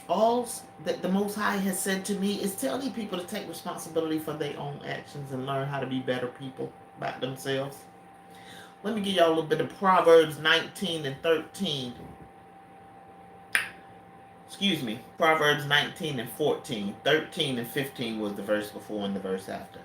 All that the Most High has said to me is tell these people to take responsibility for their own actions and learn how to be better people by themselves. Let me give y'all a little bit of Proverbs 19 and 13. Excuse me, Proverbs 19 and 14. 13 and 15 was the verse before and the verse after.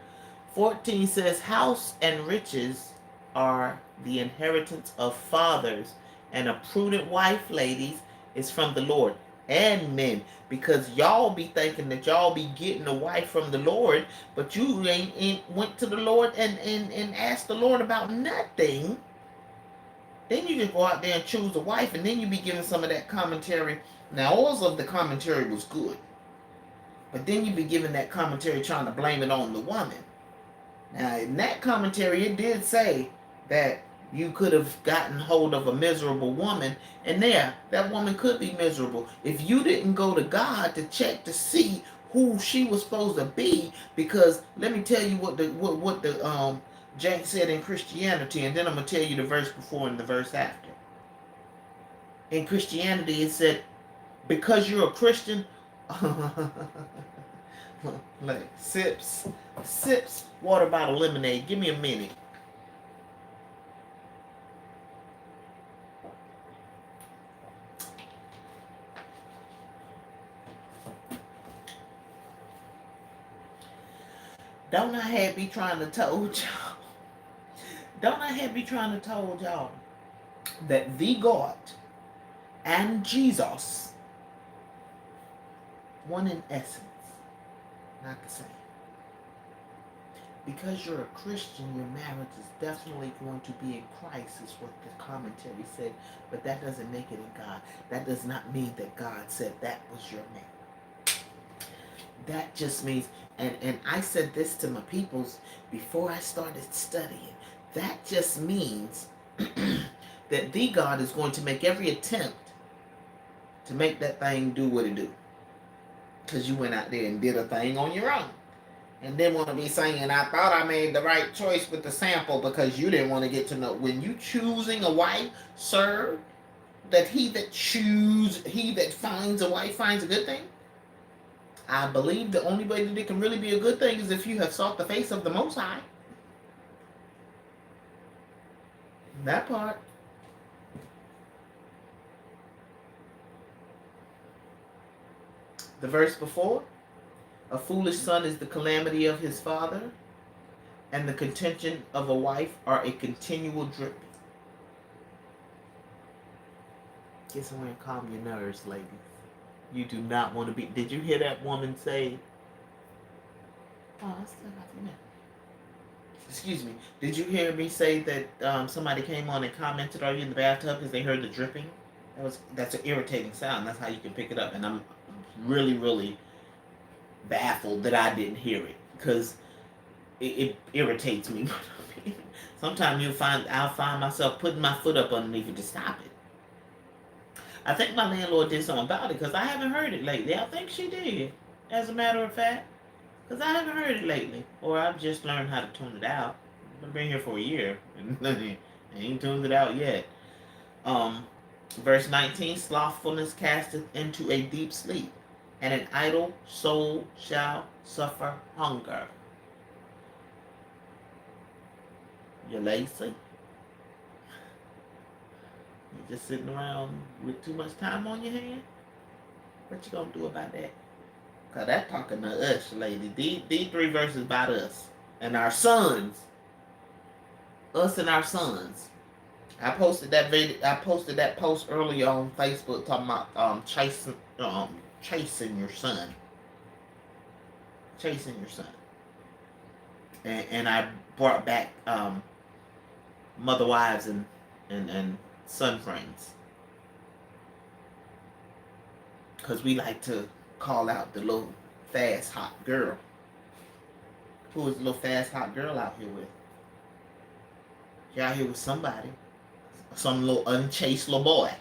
14 says, house and riches are the inheritance of fathers, and a prudent wife, ladies, is from the Lord. And men, because y'all be thinking that y'all be getting a wife from the Lord, but you ain't went to the Lord and asked the Lord about nothing. Then you just go out there and choose a wife, and then you be giving some of that commentary. Now, all of the commentary was good, but then you be giving that commentary trying to blame it on the woman. Now, in that commentary, it did say that You could have gotten hold of a miserable woman, and there, that woman could be miserable. If you didn't go to God to check to see who she was supposed to be, because let me tell you what the Jack said in Christianity, and then I'm gonna tell you the verse before and the verse after. In Christianity, it said, because you're a Christian, like sips, water bottle lemonade. Give me a minute. Don't I have be trying to told y'all? Don't I have be trying to told y'all that the God and Jesus, one in essence, not the same. Because you're a Christian, your marriage is definitely going to be in Christ, is what the commentary said. But that doesn't make it in God. That does not mean that God said that was your man. That just means, and I said this to my peoples before I started studying, that just means that the God is going to make every attempt to make that thing do what it do. Because you went out there and did a thing on your own. And then want to be saying, I thought I made the right choice with the sample, because you didn't want to get to know. When you choosing a wife, sir, that he that finds a wife finds a good thing. I believe the only way that it can really be a good thing is if you have sought the face of the Most High. That part. The verse before, a foolish son is the calamity of his father, and the contention of a wife are a continual dripping. Get somewhere and calm your nerves, ladies. You do not want to be. Did you hear that woman say? Oh, I still got the minute. Excuse me. Did you hear me say that somebody came on and commented, "Are you in the bathtub?" Because they heard the dripping. That's an irritating sound. That's how you can pick it up. And I'm really, really baffled that I didn't hear it, because it irritates me. Sometimes I'll find myself putting my foot up underneath it to stop it. I think my landlord did something about it, because I haven't heard it lately. I think she did, as a matter of fact, because I haven't heard it lately. Or I've just learned how to tune it out. I've been here for a year, and I ain't tuned it out yet. Verse 19, slothfulness casteth into a deep sleep, and an idle soul shall suffer hunger. You're lazy. You're just sitting around with too much time on your hand. What you gonna do about that? Cause that's talking to us, lady. These three verses about us and our sons. Us and our sons. I posted that video. I posted that post earlier on Facebook talking about chasing your son. Chasing your son. And I brought back mother wives and son friends. Because we like to call out the little fast hot girl. Who is the little fast hot girl out here with? She out here with somebody. Some little unchaste little boy.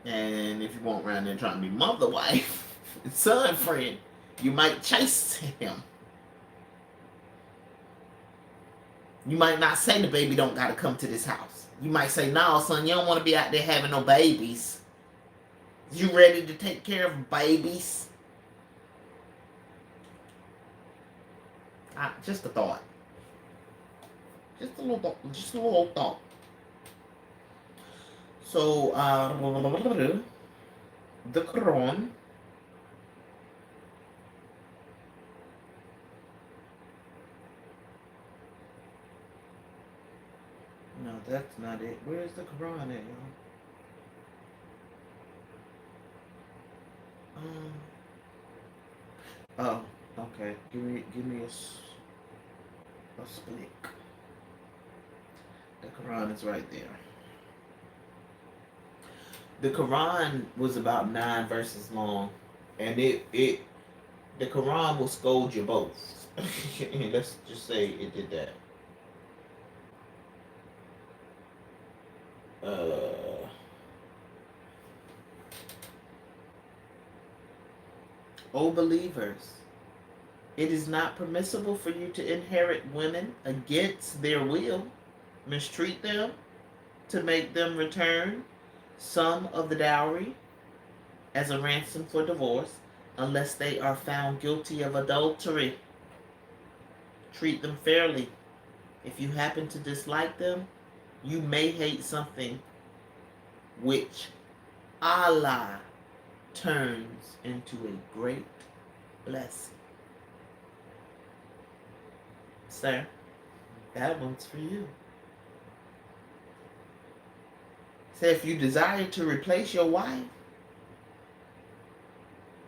And if you want around there trying to be mother wife, son friend, you might chase him. You might not say the baby don't gotta come to this house. You might say, no, son, you don't want to be out there having no babies. You ready to take care of babies? Just a thought. Just a little thought. So, the Quran. No, that's not it. Where's the Quran at, y'all? Oh, okay. Give me a split. The Quran is right there. The Quran was about 9 verses long, and the Quran will scold you both. Let's just say it did that. Uh, O believers, it is not permissible for you to inherit women against their will, mistreat them, to make them return some of the dowry as a ransom for divorce, unless they are found guilty of adultery. Treat them fairly. If you happen to dislike them, you may hate something which Allah turns into a great blessing. Sir, that one's for you. Say, if you desire to replace your wife,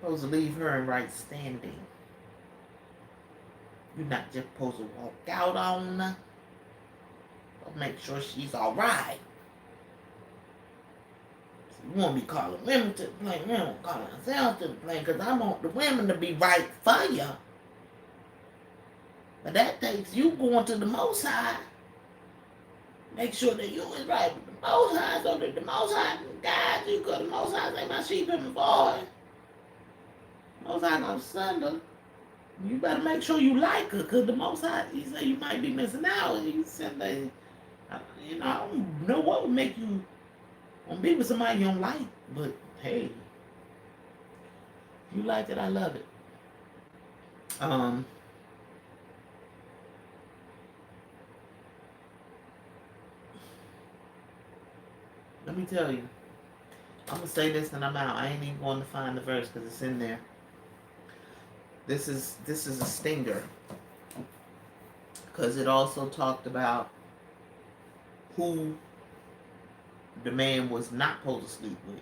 supposed to leave her in right standing. You're not just supposed to walk out on her. Make sure she's all right. So you won't be calling women to the plane. We don't call ourselves to the plane because I want the women to be right for you. But that takes you going to the Most High. Make sure that you is right with the Most High so that the Most High can guide you, because the Most High say, my sheep and my voice. Most High gonna send her. You better make sure you like her, because the Most High, he say you might be missing out. He said that, I don't know what would make you want to be with somebody you don't like, but hey, you like it, I love it. Let me tell you, I'm gonna say this and I'm out. I ain't even going to find the verse because it's in there. This is a stinger, because it also talked about who the man was not supposed to sleep with.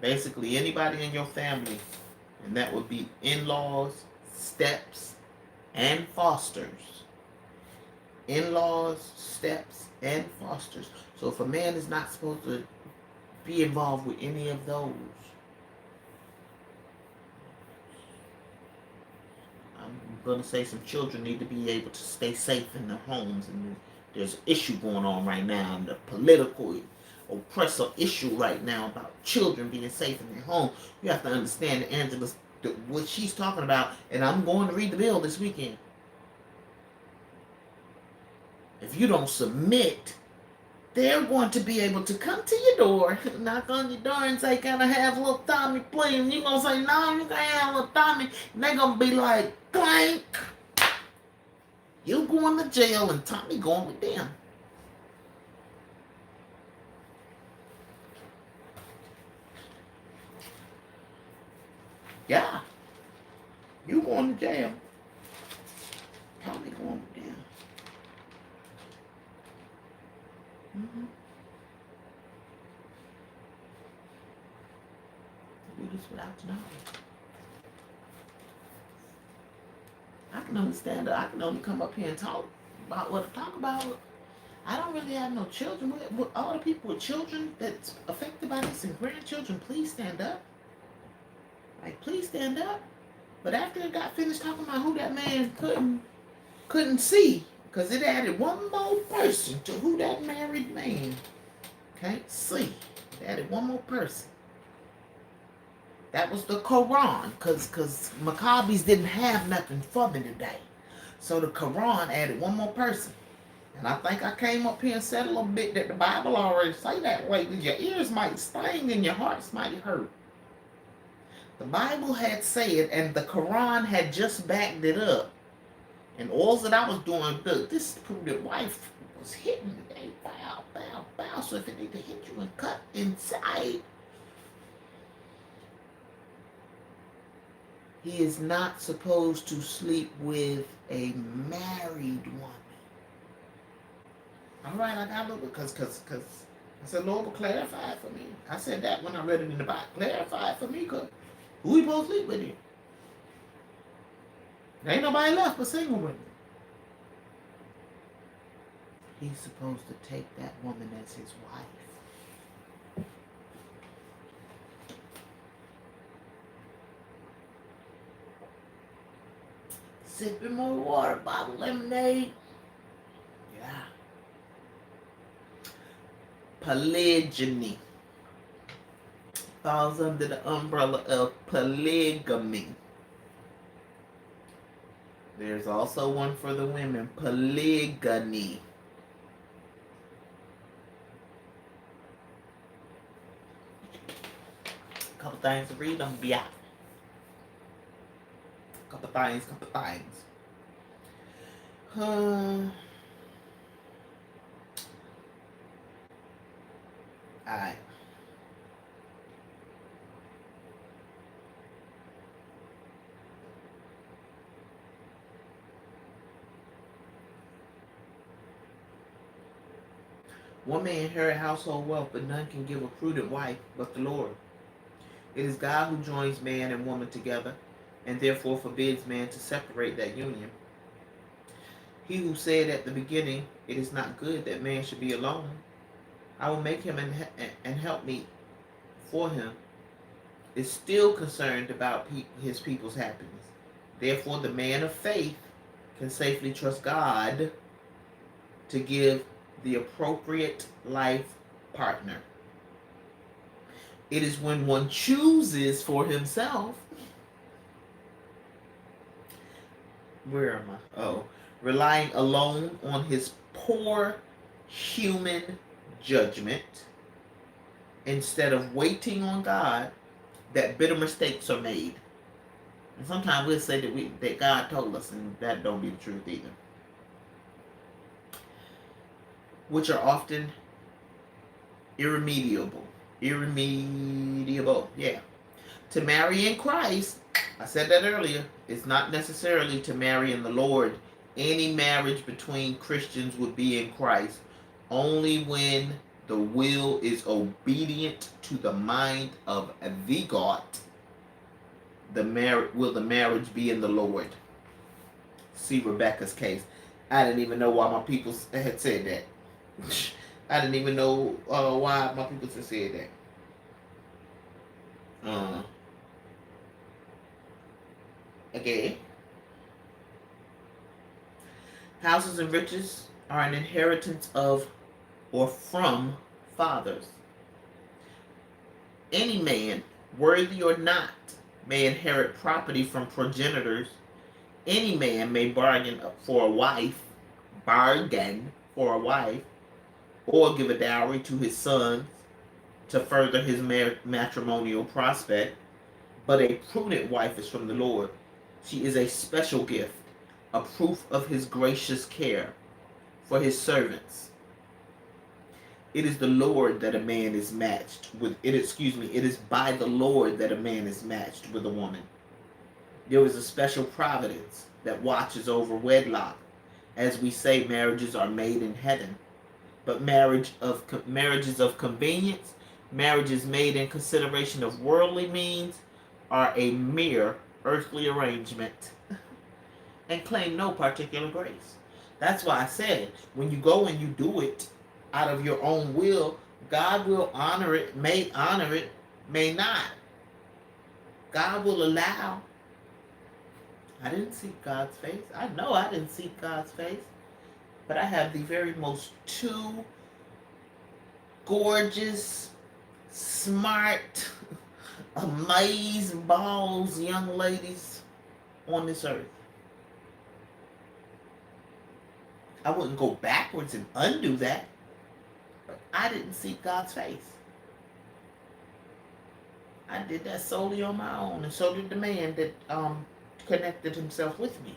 Basically, anybody in your family, and that would be in-laws, steps, and fosters. In-laws, steps, and fosters. So if a man is not supposed to be involved with any of those, I'm going to say some children need to be able to stay safe in their homes. And there's an issue going on right now, and the political oppressor issue right now about children being safe in their home. You have to understand that Angela's, what she's talking about, and I'm going to read the bill this weekend. If you don't submit, they're going to be able to come to your door, knock on your door and say, can I have little Tommy, please? And you're going to say, no, you can't have little Tommy. And they're going to be like, clank. You going to jail and Tommy going with them. Yeah. You going to jail. Tommy going with them. Mm-hmm. Do this without knowledge. I can understand that. I can only come up here and talk about what I talk about. I don't really have no children. With all the people with children that's affected by this and grandchildren, please stand up. Like, please stand up. But after it got finished talking about who that man couldn't see, because it added one more person to who that married man can't see. It added one more person. That was the Quran, because Maccabees didn't have nothing for me today. So the Quran added one more person. And I think I came up here and said a little bit that the Bible already say that way. Your ears might sting and your hearts might hurt. The Bible had said, and the Quran had just backed it up. And all that I was doing, this the wife was hitting me. They bow, bow, bow. So if it need to hit you and cut inside, he is not supposed to sleep with a married woman. All right, I got a little bit, because I said, Lord, will clarify it for me. I said that when I read it in the Bible. Clarify it for me, because who we supposed to sleep with here? There ain't nobody left but single women. He's supposed to take that woman as his wife. Sipping more water, bottle lemonade. Yeah. Polygyny falls under the umbrella of polygamy. There's also one for the women, polygyny. Couple things to read them, yeah. Couple things. Alright. One may inherit household wealth, but none can give a prudent wife but the Lord. It is God who joins man and woman together, and therefore forbids man to separate that union. He who said at the beginning, "It is not good that man should be alone. I will make him and help me for him," is still concerned about his people's happiness. Therefore, the man of faith can safely trust God to give the appropriate life partner. It is when one chooses for himself. Where am I? Oh, relying alone on his poor human judgment instead of waiting on God, that bitter mistakes are made. And sometimes we'll say that God told us, and that don't be the truth either. Which are often irremediable. Yeah. To marry in Christ, I said that earlier, it's not necessarily to marry in the Lord. Any marriage between Christians would be in Christ only when the will is obedient to the mind of the God. Will the marriage be in the Lord? See Rebecca's case. I didn't even know why my people had said that. I didn't even know why my people had said that. Okay. Houses and riches are an inheritance of or from fathers. Any man, worthy or not, may inherit property from progenitors. Any man may bargain for a wife, or give a dowry to his sons to further his matrimonial prospect. But a prudent wife is from the Lord. She is a special gift, a proof of his gracious care for his servants. It is the Lord that a man is matched with. It is by the Lord that a man is matched with a woman. There is a special providence that watches over wedlock. As we say, marriages are made in heaven. But marriages of convenience, marriages made in consideration of worldly means, are a mere earthly arrangement and claim no particular grace. That's why I said, when you go and you do it out of your own will, God will honor it, may not. God will allow. I didn't seek God's face. I know I didn't seek God's face. But I have the very most two gorgeous, smart, amazeballs young ladies on this earth. I wouldn't go backwards and undo that. But I didn't seek God's face. I did that solely on my own, and so did the man that connected himself with me.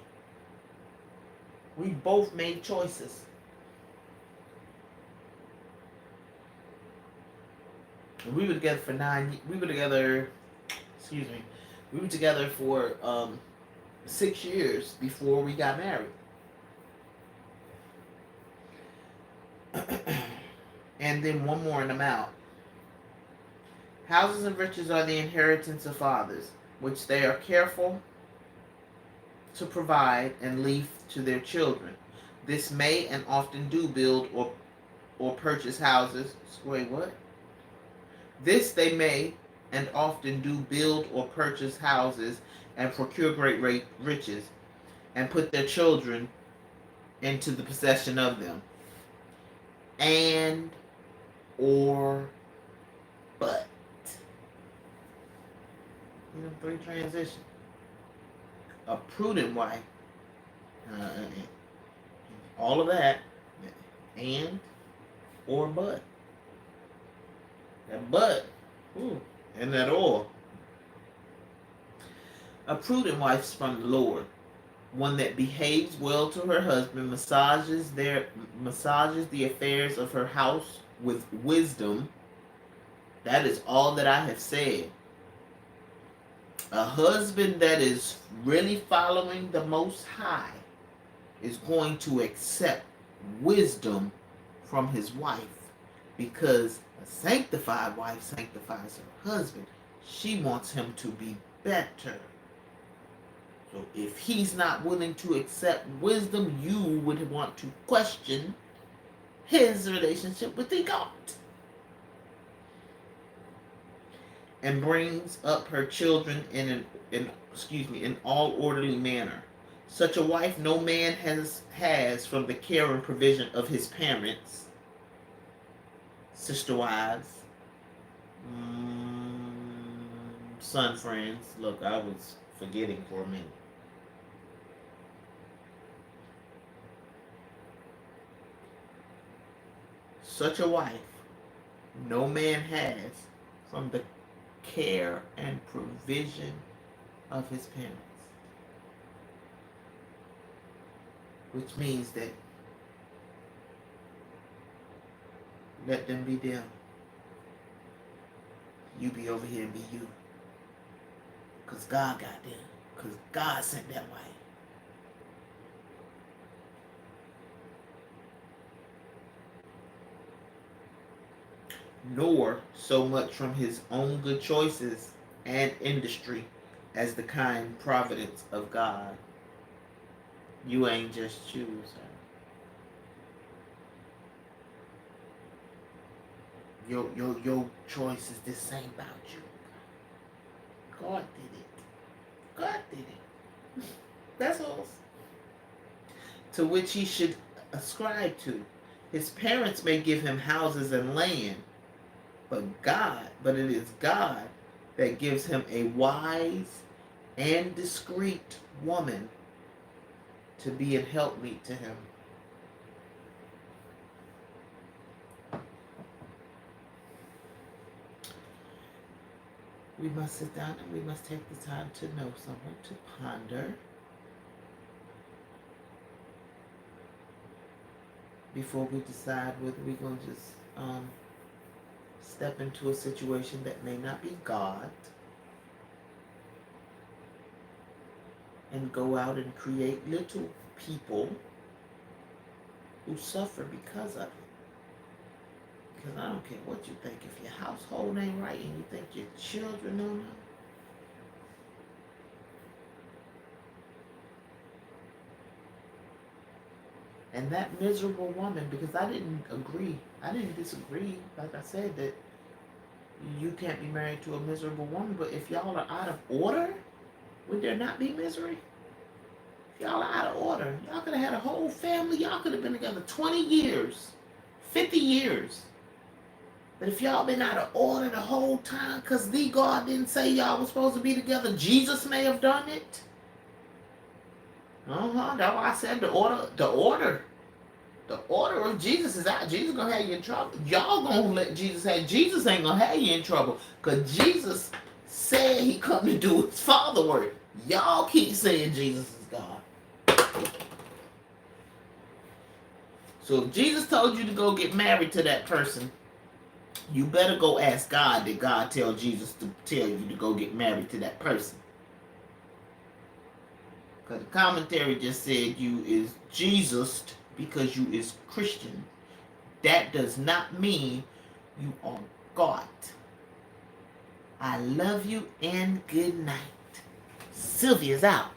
We both made choices. And we were together for 9 years. We were together for 6 years before we got married. And then one more and I'm out. Houses and riches are the inheritance of fathers, which they are careful to provide and leave to their children. This may and often do build or purchase houses. Wait, what? This they may and often do build or purchase houses and procure great riches. and put their children into the possession of them. And or but. Three transitions. A prudent wife. All of that. And or but. That but. Ooh, and that or. A prudent wife is from the Lord, one that behaves well to her husband, massages the affairs of her house with wisdom. That is all that I have said. A husband that is really following the Most High is going to accept wisdom from his wife, because a sanctified wife sanctifies her husband. She wants him to be better. So if he's not willing to accept wisdom, you would want to question his relationship with the God. And brings up her children in all orderly manner. Such a wife no man has from the care and provision of his parents. Sister wives, son friends. Look, I was forgetting for a minute. Such a wife no man has from the care and provision of his parents. Which means that let them be them. You be over here and be you. Because God got them. Because God sent that way. Nor so much from his own good choices and industry as the kind providence of God. You ain't just choose her. Your choice is the same about you. God did it. God did it. That's all. To which he should ascribe to. His parents may give him houses and land, but it is God that gives him a wise and discreet woman to be a helpmeet to him. We must sit down and we must take the time to know someone, to ponder before we decide whether we're going to just step into a situation that may not be God and go out and create little people who suffer because of it. Because I don't care what you think. If your household ain't right and you think your children don't know, and that miserable woman, because I didn't disagree, like I said, that you can't be married to a miserable woman, but if y'all are out of order, would there not be misery? If y'all are out of order, y'all could have had a whole family, y'all could have been together 20 years, 50 years. But if y'all been out of order the whole time, because the God didn't say y'all was supposed to be together, Jesus may have done it. That's why I said the order of Jesus is out. Jesus gonna have you in trouble. Y'all gonna let Jesus have. Jesus ain't gonna have you in trouble, because Jesus said he come to do his Father work. Y'all keep saying Jesus is God. So if Jesus told you to go get married to that person, you better go ask God, did God tell Jesus to tell you to go get married to that person? Because the commentary just said you is Jesus because you is Christian. That does not mean you are God. I love you and good night. Sylvia's out.